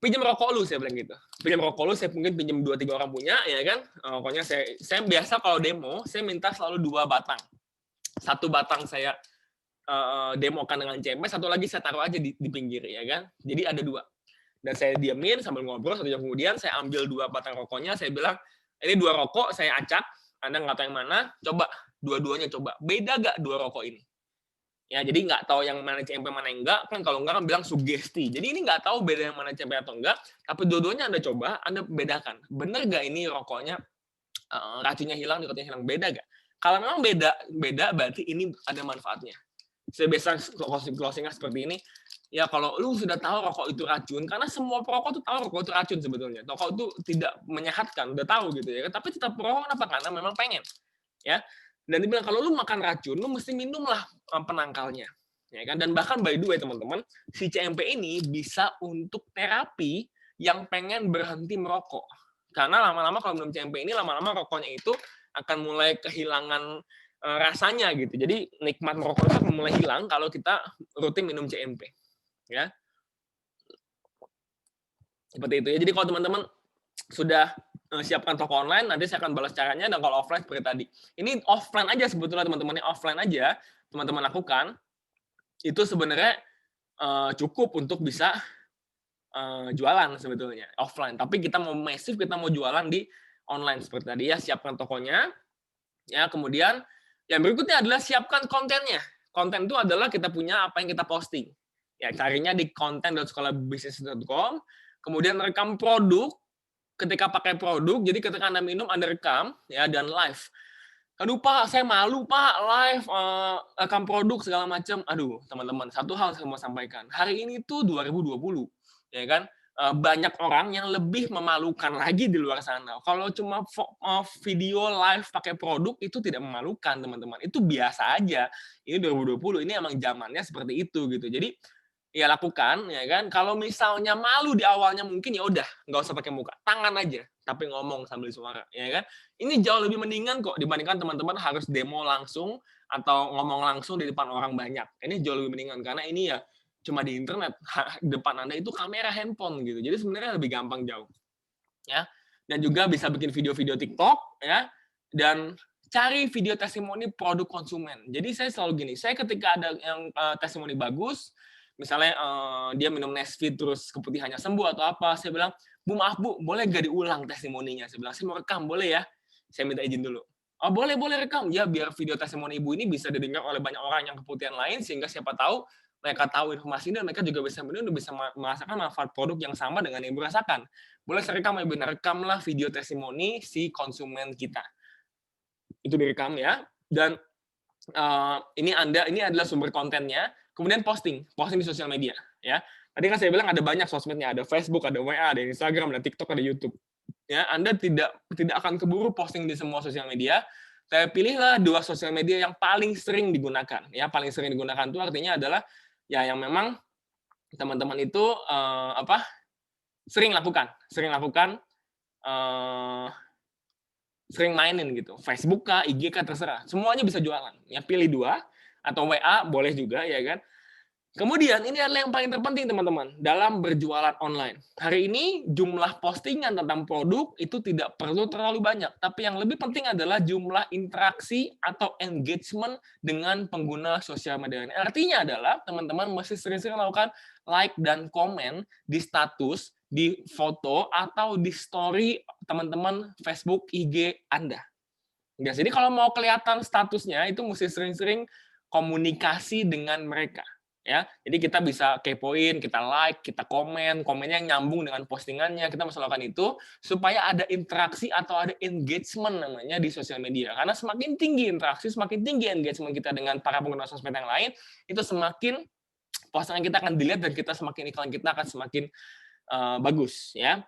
Speaker 1: pinjam rokok lu, saya bilang gitu. Pinjam rokok lu, saya mungkin pinjam 2-3 orang punya ya kan. Pokoknya saya biasa kalau demo, saya minta selalu 2 batang. 1 batang saya demokan dengan CMP, 1 lagi saya taruh aja di pinggir ya kan. Jadi ada 2. Dan saya diamin sambil ngobrol, 1 jam kemudian saya ambil 2 batang rokoknya, saya bilang, "Ini 2 rokok saya acak, Anda nggak tahu yang mana, coba dua-duanya coba. Beda nggak 2 rokok ini?" Ya, jadi nggak tahu yang mana CMP mana yang enggak, kan kalau enggak kan bilang sugesti. Jadi ini nggak tahu beda yang mana CMP atau enggak, tapi dua-duanya Anda coba, Anda bedakan. Bener nggak ini rokoknya racunnya hilang, nikotinnya hilang, beda nggak? Kalau memang beda beda berarti ini ada manfaatnya. Saya biasa closing-nya seperti ini, ya kalau lu sudah tahu rokok itu racun, karena semua perokok tuh tahu rokok itu racun sebetulnya. Rokok itu tidak menyehatkan, udah tahu gitu ya, tapi tetap perokok kenapa? Karena memang pengen, ya. Dan dibilang kalau lu makan racun, lu mesti minumlah penangkalnya, ya kan. Dan bahkan by the way teman-teman, si CMP ini bisa untuk terapi yang pengen berhenti merokok. Karena lama-lama kalau minum CMP ini, lama-lama rokoknya itu akan mulai kehilangan rasanya gitu. Jadi nikmat merokok itu akan mulai hilang kalau kita rutin minum CMP, ya. Seperti itu ya. Jadi kalau teman-teman sudah siapkan toko online, nanti saya akan balas caranya, dan kalau offline seperti tadi. Ini offline aja sebetulnya teman-teman, offline aja teman-teman lakukan, itu sebenarnya cukup untuk bisa jualan sebetulnya, offline. Tapi kita mau masif, kita mau jualan di online seperti tadi ya, siapkan tokonya, ya kemudian yang berikutnya adalah siapkan kontennya. Konten itu adalah kita punya apa yang kita posting. Ya, carinya di konten.sekolahbisnis.com, kemudian rekam produk. Ketika pakai produk, jadi ketika Anda minum, Anda rekam, ya, dan live. Aduh Pak, saya malu Pak, live, rekam produk segala macam. Aduh, teman-teman, satu hal saya mau sampaikan. Hari ini tuh 2020, ya kan? Banyak orang yang lebih memalukan lagi di luar sana. Kalau cuma video live pakai produk, itu tidak memalukan, teman-teman. Itu biasa aja. Ini 2020, ini emang zamannya seperti itu, gitu. Jadi, ya lakukan, ya kan. Kalau misalnya malu di awalnya mungkin ya udah, nggak usah pakai muka, tangan aja, tapi ngomong sambil suara, ya kan. Ini jauh lebih mendingan kok dibandingkan teman-teman harus demo langsung atau ngomong langsung di depan orang banyak. Ini jauh lebih mendingan karena ini ya cuma di internet, depan Anda itu kamera handphone gitu. Jadi sebenarnya lebih gampang jauh, ya. Dan juga bisa bikin video-video TikTok, ya. Dan cari video testimoni produk konsumen. Jadi saya selalu gini, saya ketika ada yang testimoni bagus, misalnya dia minum Nesfit terus keputihannya sembuh atau apa, saya bilang, "Bu, maaf Bu, boleh nggak diulang testimoninya?" Saya bilang, "Saya mau rekam, boleh ya?" Saya minta izin dulu. "Oh, boleh boleh rekam." Ya, biar video testimoni Ibu ini bisa didengar oleh banyak orang yang keputihan lain, sehingga siapa tahu mereka tahu informasi dan mereka juga bisa minum dan bisa merasakan manfaat produk yang sama dengan yang Ibu rasakan. Boleh saya rekam ya, Bu? Nah, rekamlah video testimoni si konsumen kita. Itu direkam ya, dan ini adalah sumber kontennya, kemudian posting di sosial media, ya. Tadi kan saya bilang ada banyak sosmednya, ada Facebook, ada WA, ada Instagram, ada TikTok, ada YouTube. Ya, Anda tidak akan keburu posting di semua sosial media, tapi pilihlah 2 sosial media yang paling sering digunakan. Ya, paling sering digunakan itu artinya adalah ya yang memang teman-teman itu sering lakukan, eee, sering mainin gitu. Facebook kah, IG kah, terserah. Semuanya bisa jualan. Ya pilih 2 atau WA boleh juga ya kan. Kemudian ini adalah yang paling terpenting teman-teman dalam berjualan online. Hari ini jumlah postingan tentang produk itu tidak perlu terlalu banyak, tapi yang lebih penting adalah jumlah interaksi atau engagement dengan pengguna sosial media. Artinya adalah teman-teman mesti sering-sering melakukan like dan komen di status, di foto atau di story teman-teman Facebook, IG Anda. Jadi kalau mau kelihatan statusnya itu mesti sering-sering komunikasi dengan mereka. Ya, jadi kita bisa kepoin, kita like, kita komen, komennya yang nyambung dengan postingannya. Kita mesti lakukan itu supaya ada interaksi atau ada engagement namanya di sosial media. Karena semakin tinggi interaksi, semakin tinggi engagement kita dengan para pengguna sosmed yang lain, itu semakin postingan kita akan dilihat dan iklan kita akan semakin bagus ya.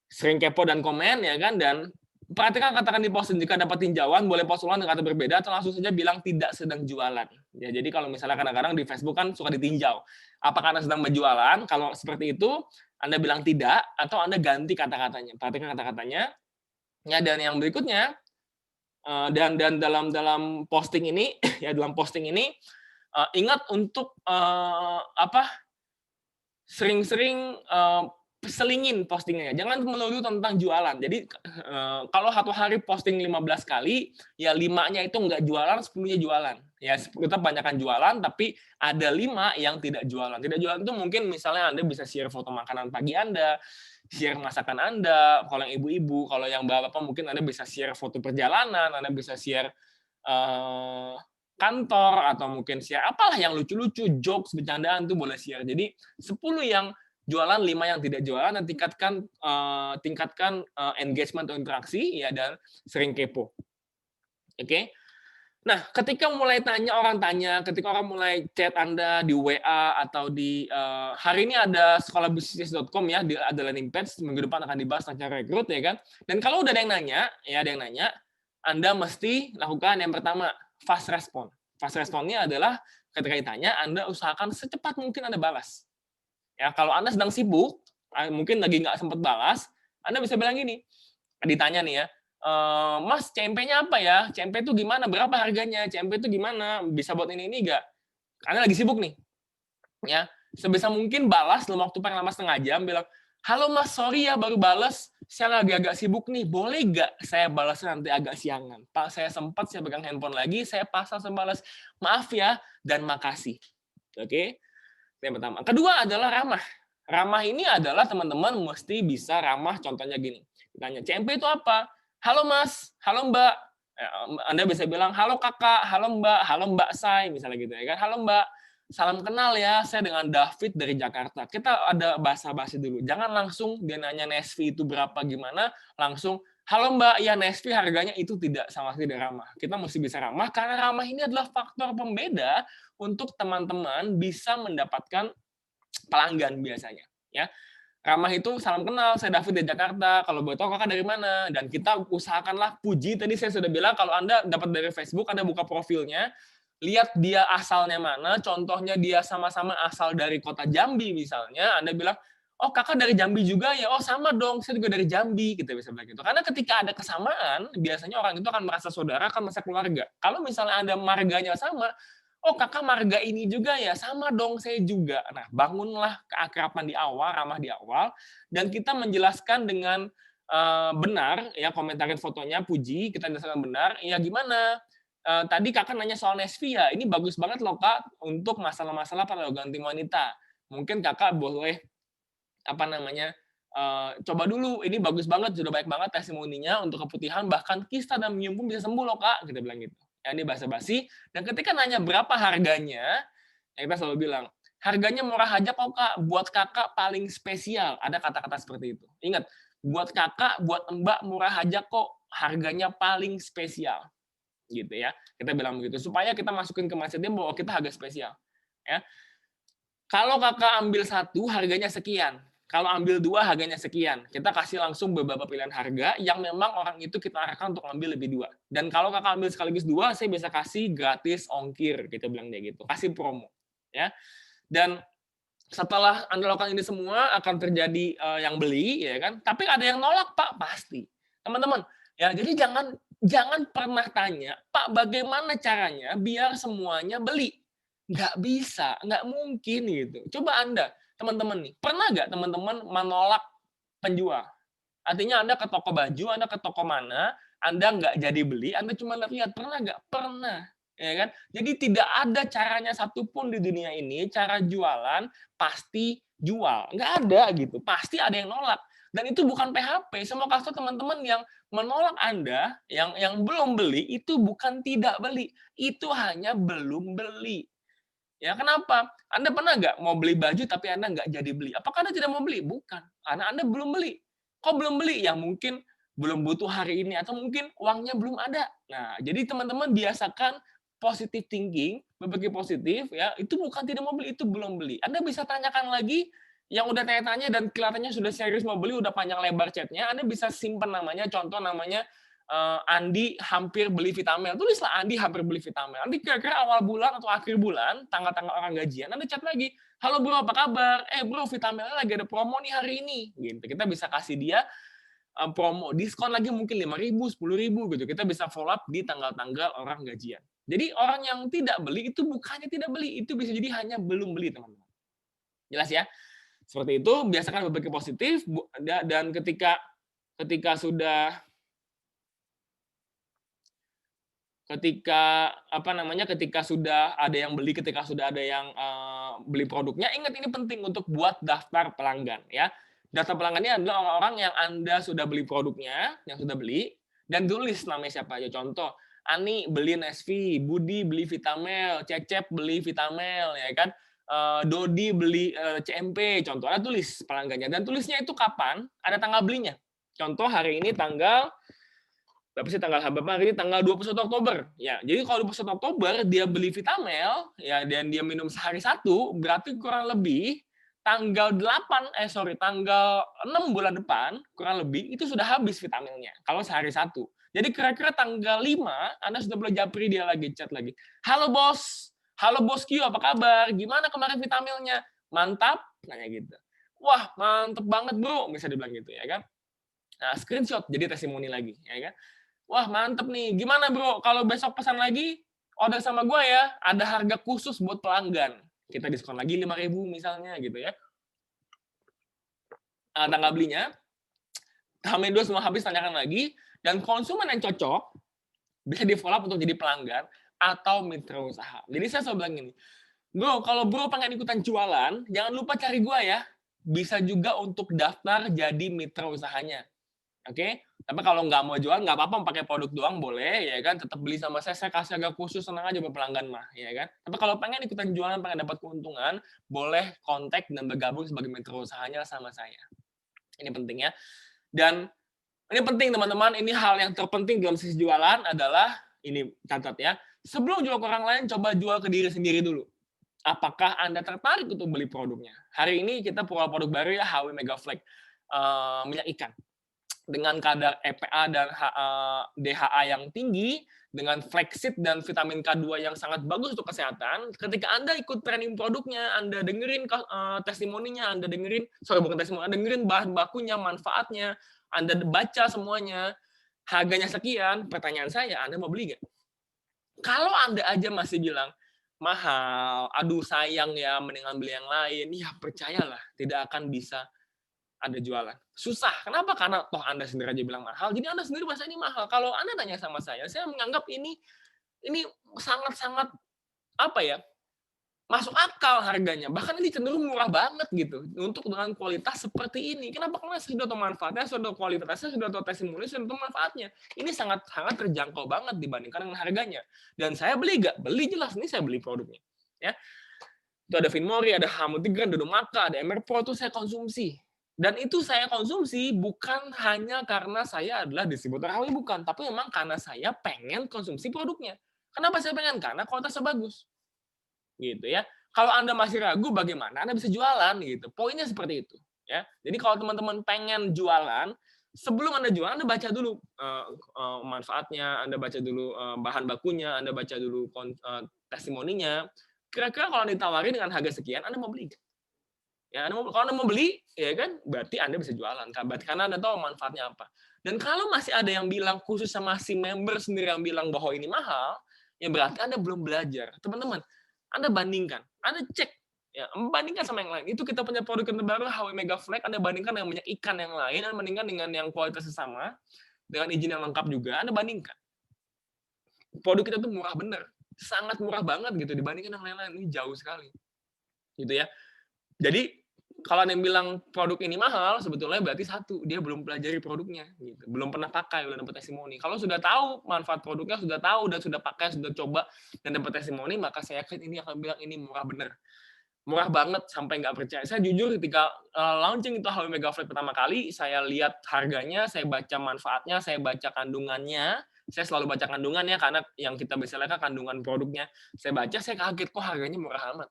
Speaker 1: Sering kepo dan komen ya kan, dan perhatikan katakan di posting, jika dapat tinjauan boleh post ulang dengan kata berbeda atau langsung saja bilang tidak sedang jualan. Ya, jadi kalau misalnya kadang-kadang di Facebook kan suka ditinjau. Apakah Anda sedang berjualan? Kalau seperti itu, Anda bilang tidak atau Anda ganti kata-katanya. Perhatikan kata-katanya. Ya, dan yang berikutnya dan dalam posting ini ya dalam posting ini ingat untuk sering-sering selingin postingnya, jangan melulu tentang jualan. Jadi kalau satu hari posting 15 kali, ya 5-nya itu nggak jualan, 10-nya jualan. Ya kita banyakkan jualan, tapi ada 5 yang tidak jualan. Tidak jualan itu mungkin misalnya Anda bisa share foto makanan pagi Anda, share masakan Anda, kalau yang ibu-ibu, kalau yang bapak mungkin Anda bisa share foto perjalanan, Anda bisa share kantor, atau mungkin share apalah yang lucu-lucu, jokes, bercandaan tuh boleh share. Jadi 10 yang jualan, 5 yang tidak jualan, dan tingkatkan engagement atau interaksi ya, dan sering kepo. Oke. Nah, ketika ketika orang mulai chat Anda di WA atau di hari ini ada sekolahbisnis.com ya, ada landing page, minggu depan akan dibahas tentang cara rekrut ya kan. Dan kalau udah ada yang nanya, Anda mesti lakukan yang pertama, fast respon. Fast responnya adalah ketika ditanya, Anda usahakan secepat mungkin Anda balas. Ya, kalau Anda sedang sibuk, mungkin lagi nggak sempat balas, Anda bisa bilang gini, ditanya nih ya, Mas, CMP-nya apa ya? CMP itu gimana? Berapa harganya? CMP itu gimana? Bisa buat ini nggak? Anda lagi sibuk nih, ya. Sebisa mungkin balas dalam waktu paling lama setengah jam, bilang, halo Mas, sorry ya baru balas, saya lagi agak sibuk nih, boleh nggak saya balas nanti agak siangan? Pak, saya sempat, saya pegang handphone lagi, saya pasang, saya balas, maaf ya, dan makasih. Oke? Yang pertama. Kedua adalah ramah. Ramah ini adalah teman-teman mesti bisa ramah, contohnya gini. Ditanya, CMP itu apa? Halo Mas, halo Mbak. Anda bisa bilang, halo Kakak, halo Mbak Say, misalnya gitu ya kan. Halo Mbak, salam kenal ya, saya dengan David dari Jakarta. Kita ada basa-basi dulu. Jangan langsung dia nanya Nesvi itu berapa gimana, langsung, halo Mbak, ya Nesvi harganya itu tidak, sama sekali tidak ramah. Kita mesti bisa ramah, karena ramah ini adalah faktor pembeda untuk teman-teman bisa mendapatkan pelanggan biasanya. Ya, ramah itu salam kenal, saya David dari Jakarta. Kalau boleh tahu kakak dari mana? Dan kita usahakanlah puji. Tadi saya sudah bilang kalau Anda dapat dari Facebook, Anda buka profilnya, lihat dia asalnya mana. Contohnya dia sama-sama asal dari kota Jambi misalnya. Anda bilang, oh kakak dari Jambi juga ya? Oh sama dong, saya juga dari Jambi. Kita bisa bilang gitu. Karena ketika ada kesamaan, biasanya orang itu akan merasa saudara, akan merasa keluarga. Kalau misalnya Anda marganya sama, oh kakak marga ini juga ya, sama dong saya juga. Nah, bangunlah keakraban di awal, ramah di awal, dan kita menjelaskan dengan benar, ya komentarin fotonya, puji, kita jelaskan benar, ya gimana? Tadi kakak nanya soal Nesvi ya, ini bagus banget loh kak, untuk masalah-masalah pada ganti wanita. Mungkin kakak boleh, coba dulu, ini bagus banget, sudah baik banget testimoninya untuk keputihan, bahkan kista dan minyak pun bisa sembuh loh kak, kita bilang gitu. Ya, ini basa-basi, dan ketika nanya berapa harganya, ya kita selalu bilang, harganya murah aja kok kak, buat kakak paling spesial. Ada kata-kata seperti itu. Ingat, buat kakak, buat mbak murah aja kok, harganya paling spesial. Gitu ya, kita bilang begitu. Supaya kita masukin ke mindset dia bahwa kita harga spesial. Ya. Kalau kakak ambil 1, harganya sekian. Kalau ambil 2, harganya sekian. Kita kasih langsung beberapa pilihan harga yang memang orang itu kita arahkan untuk ambil lebih 2. Dan kalau kakak ambil sekaligus 2, saya bisa kasih gratis ongkir, kita bilang dia gitu. Kasih promo. Ya. Dan setelah Anda lakukan ini semua, akan terjadi yang beli, ya kan? Tapi ada yang nolak, Pak, pasti. Teman-teman, ya jadi jangan pernah tanya, Pak, bagaimana caranya biar semuanya beli? Nggak bisa, nggak mungkin gitu. Coba Anda, teman-teman nih, pernah nggak teman-teman menolak penjual? Artinya Anda ke toko baju, Anda ke toko mana, Anda nggak jadi beli, Anda cuma lihat, pernah nggak? Pernah. Ya kan? Jadi tidak ada caranya satupun di dunia ini, cara jualan pasti jual. Nggak ada gitu. Pasti ada yang nolak. Dan itu bukan PHP. Semua kasus teman-teman yang menolak Anda, yang belum beli, itu bukan tidak beli. Itu hanya belum beli. Ya, kenapa? Anda pernah nggak mau beli baju tapi Anda nggak jadi beli? Apakah Anda tidak mau beli? Bukan. Karena Anda belum beli. Kok belum beli? Ya mungkin belum butuh hari ini atau mungkin uangnya belum ada. Nah, jadi teman-teman biasakan positive thinking, berpikir positif ya, itu bukan tidak mau beli, itu belum beli. Anda bisa tanyakan lagi yang udah tanya-tanya dan kelihatannya sudah serius mau beli, udah panjang lebar chatnya, Anda bisa simpan namanya, contoh namanya Andi hampir beli Vitamin. Tulislah Andi hampir beli Vitamin. Nanti kira-kira awal bulan atau akhir bulan, tanggal-tanggal orang gajian, Anda chat lagi. Halo bro, apa kabar? Bro, Vitamin lagi ada promo nih hari ini. Gitu. Kita bisa kasih dia promo, diskon lagi mungkin 5.000, 10.000 gitu. Kita bisa follow up di tanggal-tanggal orang gajian. Jadi orang yang tidak beli itu bukannya tidak beli, itu bisa jadi hanya belum beli, teman-teman. Jelas ya? Seperti itu, biasakan berpikir positif dan ketika sudah ketika sudah ada yang beli, ketika sudah ada yang beli produknya, ingat ini penting untuk buat daftar pelanggan ya. Daftar pelanggannya adalah orang-orang yang Anda sudah beli produknya, yang sudah beli, dan tulis namanya siapa aja. Contoh, Ani beli Nesvi, Budi beli Vitamel, Cecep beli Vitamel, ya kan. Dodi beli CMP, contoh. Anda tulis pelanggannya, dan tulisnya itu kapan, ada tanggal belinya. Contoh hari ini tanggal berapa sih tanggal berapa hari ini tanggal 21 Oktober. Ya, jadi kalau 21 Oktober dia beli Vitamel ya dan dia minum sehari satu, berarti kurang lebih tanggal 6 bulan depan kurang lebih itu sudah habis Vitamelnya kalau sehari satu. Jadi kira-kira tanggal 5 Anda sudah boleh japri dia lagi, chat lagi. Halo bos, halo bos Q, apa kabar? Gimana kemarin Vitamelnya? Mantap? Nanya gitu. Wah, mantep banget bro, bisa dibilang gitu ya kan. Nah, screenshot jadi testimoni lagi, ya kan. Wah, mantep nih. Gimana, Bro? Kalau besok pesan lagi, order sama gue ya. Ada harga khusus buat pelanggan. Kita diskon lagi 5.000 misalnya gitu ya. Tanggal belinya, H-2 semua habis, tanyakan lagi. Dan konsumen yang cocok, bisa di-follow up untuk jadi pelanggan atau mitra usaha. Jadi saya selalu bilang gini, Bro, kalau Bro pengen ikutan jualan, jangan lupa cari gue ya. Bisa juga untuk daftar jadi mitra usahanya. Oke, tapi kalau nggak mau jual nggak apa-apa, pakai produk doang boleh, ya kan? Tetap beli sama saya kasih harga khusus, senang aja buat pelanggan mah, ya kan? Tapi kalau pengen ikutan jualan, pengen dapat keuntungan, boleh kontak dan bergabung sebagai mitra usahanya sama saya. Ini penting ya. Dan ini penting teman-teman, ini hal yang terpenting dalam sisi jualan adalah, ini catat ya, sebelum jual ke orang lain, coba jual ke diri sendiri dulu. Apakah Anda tertarik untuk beli produknya? Hari ini kita produk baru ya, HW Mega Flag, minyak ikan. Dengan kadar EPA dan DHA yang tinggi, dengan flaxseed dan vitamin K2 yang sangat bagus untuk kesehatan, ketika Anda ikut training produknya, Anda dengerin testimoninya, Anda dengerin bahan bakunya, manfaatnya, Anda baca semuanya, harganya sekian, pertanyaan saya, Anda mau beli nggak? Kalau Anda aja masih bilang, mahal, aduh sayang ya, mendingan beli yang lain, ya percayalah, tidak akan bisa ada jualan. Susah. Kenapa? Karena toh Anda sendiri aja bilang mahal, jadi Anda sendiri merasa ini mahal. Kalau Anda tanya sama saya menganggap ini sangat-sangat apa ya, masuk akal harganya. Bahkan ini cenderung murah banget gitu untuk dengan kualitas seperti ini. Kenapa? Karena saya sudah tahu manfaatnya, sudah tahu kualitasnya, sudah tahu testimoni, sudah tahu manfaatnya. Ini sangat terjangkau banget dibandingkan dengan harganya. Dan saya beli nggak? Beli jelas. Ini saya beli produknya. Ya. Itu ada Finmori, ada Hamutigran, ada Domaka, ada Emerpro, itu saya konsumsi. Dan itu saya konsumsi bukan hanya karena saya adalah distributor HW, bukan. Tapi memang karena saya pengen konsumsi produknya. Kenapa saya pengen? Karena kualitasnya bagus. Gitu ya. Kalau Anda masih ragu bagaimana Anda bisa jualan gitu. Poinnya seperti itu. Ya. Jadi kalau teman-teman pengen jualan, sebelum Anda jualan, Anda baca dulu manfaatnya, Anda baca dulu bahan bakunya, Anda baca dulu testimoninya. Kira-kira kalau ditawarin dengan harga sekian, Anda mau beli? Ya, kalau Anda mau beli, ya kan, berarti Anda bisa jualan. Karena Anda tahu manfaatnya apa. Dan kalau masih ada yang bilang, khusus sama si member sendiri yang bilang bahwa ini mahal, ya berarti Anda belum belajar. Teman-teman, Anda bandingkan, Anda cek, ya, bandingkan sama yang lain. Itu kita punya produk yang terbaru, HW Mega Flag, Anda bandingkan dengan minyak ikan yang lain, Anda bandingkan dengan yang kualitasnya sama, dengan izin yang lengkap juga, Anda bandingkan. Produk kita tuh murah bener, sangat murah banget gitu dibandingkan yang lain-lain. Ini jauh sekali. Gitu ya. Jadi kalau ada yang bilang produk ini mahal, sebetulnya berarti satu, dia belum pelajari produknya, gitu. Belum pernah pakai, belum dapat testimoni. Kalau sudah tahu manfaat produknya, sudah tahu dan sudah pakai, sudah coba dan dapat testimoni, maka saya yakin ini akan bilang ini murah bener. Murah banget sampai nggak percaya. Saya jujur ketika launching itu HW Mega Flag pertama kali, saya lihat harganya, saya baca manfaatnya, saya baca kandungannya. Saya selalu baca kandungannya karena yang kita bisa lihat kan kandungan produknya. Saya baca, saya kaget kok harganya murah amat.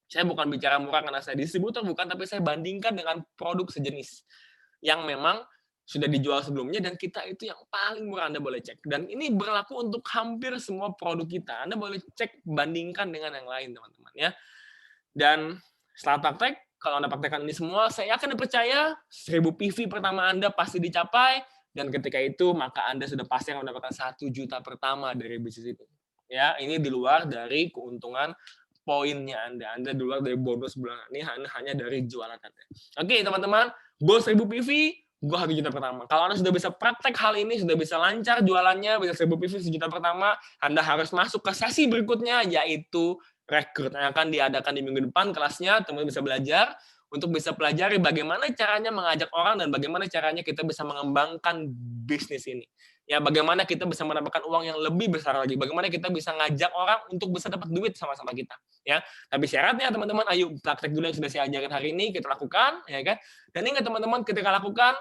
Speaker 1: Saya bukan bicara murah karena saya distributor, bukan, tapi saya bandingkan dengan produk sejenis yang memang sudah dijual sebelumnya dan kita itu yang paling murah. Anda boleh cek. Dan ini berlaku untuk hampir semua produk kita. Anda boleh cek, bandingkan dengan yang lain, teman-teman ya. Dan setelah praktek, kalau Anda praktekkan ini semua, saya yakin dan percaya 1000 PV pertama Anda pasti dicapai, dan ketika itu maka Anda sudah pasti akan mendapatkan 1 juta pertama dari bisnis itu. Ya, ini di luar dari keuntungan poinnya Anda. Anda di luar dari bonus bulanan ini hanya dari jualan Anda. Oke, teman-teman, goal 1000 PV, gue 1 juta pertama. Kalau Anda sudah bisa praktek hal ini, sudah bisa lancar jualannya, bisa 1000 PV 1 juta pertama, Anda harus masuk ke sesi berikutnya, yaitu rekrut yang akan diadakan di minggu depan kelasnya. Teman-teman bisa belajar untuk bisa pelajari bagaimana caranya mengajak orang dan bagaimana caranya kita bisa mengembangkan bisnis ini. Ya, bagaimana kita bisa mendapatkan uang yang lebih besar lagi. Bagaimana kita bisa ngajak orang untuk bisa dapat duit sama-sama kita. Ya, tapi syaratnya teman-teman, ayo praktek dulu yang sudah saya ajarkan hari ini, kita lakukan, ya kan? Dan ingat teman-teman, ketika lakukan,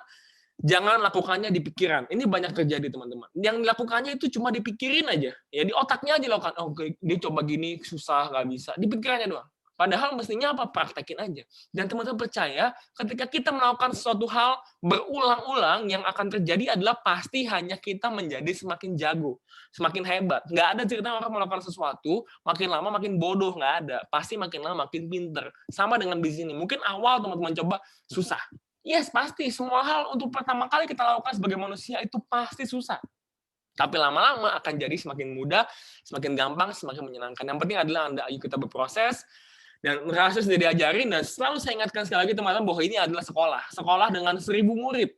Speaker 1: jangan lakukannya di pikiran. Ini banyak terjadi teman-teman. Yang dilakukannya itu cuma dipikirin aja. Ya, di otaknya aja lakukan. Oh, dia coba gini, susah, nggak bisa. Di pikirannya doang. Padahal mestinya apa? Praktekin aja. Dan teman-teman percaya, ketika kita melakukan sesuatu hal berulang-ulang, yang akan terjadi adalah pasti hanya kita menjadi semakin jago, semakin hebat. Nggak ada cerita orang melakukan sesuatu, makin lama makin bodoh, nggak ada. Pasti makin lama makin pinter. Sama dengan bisnis ini. Mungkin awal teman-teman coba susah. Yes, pasti. Semua hal untuk pertama kali kita lakukan sebagai manusia itu pasti susah. Tapi lama-lama akan jadi semakin mudah, semakin gampang, semakin menyenangkan. Yang penting adalah ayo kita berproses, dan merasa sudah diajarin, dan selalu saya ingatkan sekali lagi teman-teman bahwa ini adalah sekolah. Sekolah dengan 1000 murid.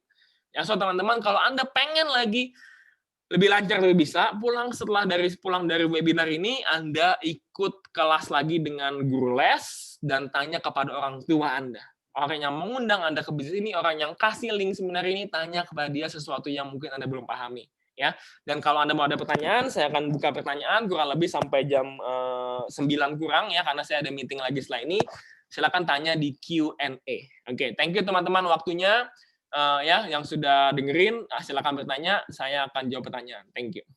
Speaker 1: Ya, so teman-teman, kalau Anda pengen lagi lebih lancar, lebih bisa, pulang dari webinar ini, Anda ikut kelas lagi dengan guru les, dan tanya kepada orang tua Anda. Orang yang mengundang Anda ke bisnis ini, orang yang kasih link seminar ini, tanya kepada dia sesuatu yang mungkin Anda belum pahami. Ya, dan kalau Anda mau ada pertanyaan, saya akan buka pertanyaan kurang lebih sampai jam 9 kurang ya, karena saya ada meeting lagi setelah ini. Silakan tanya di Q&A. Oke, thank you teman-teman waktunya, ya yang sudah dengerin. Silakan bertanya, saya akan jawab pertanyaan. Thank you.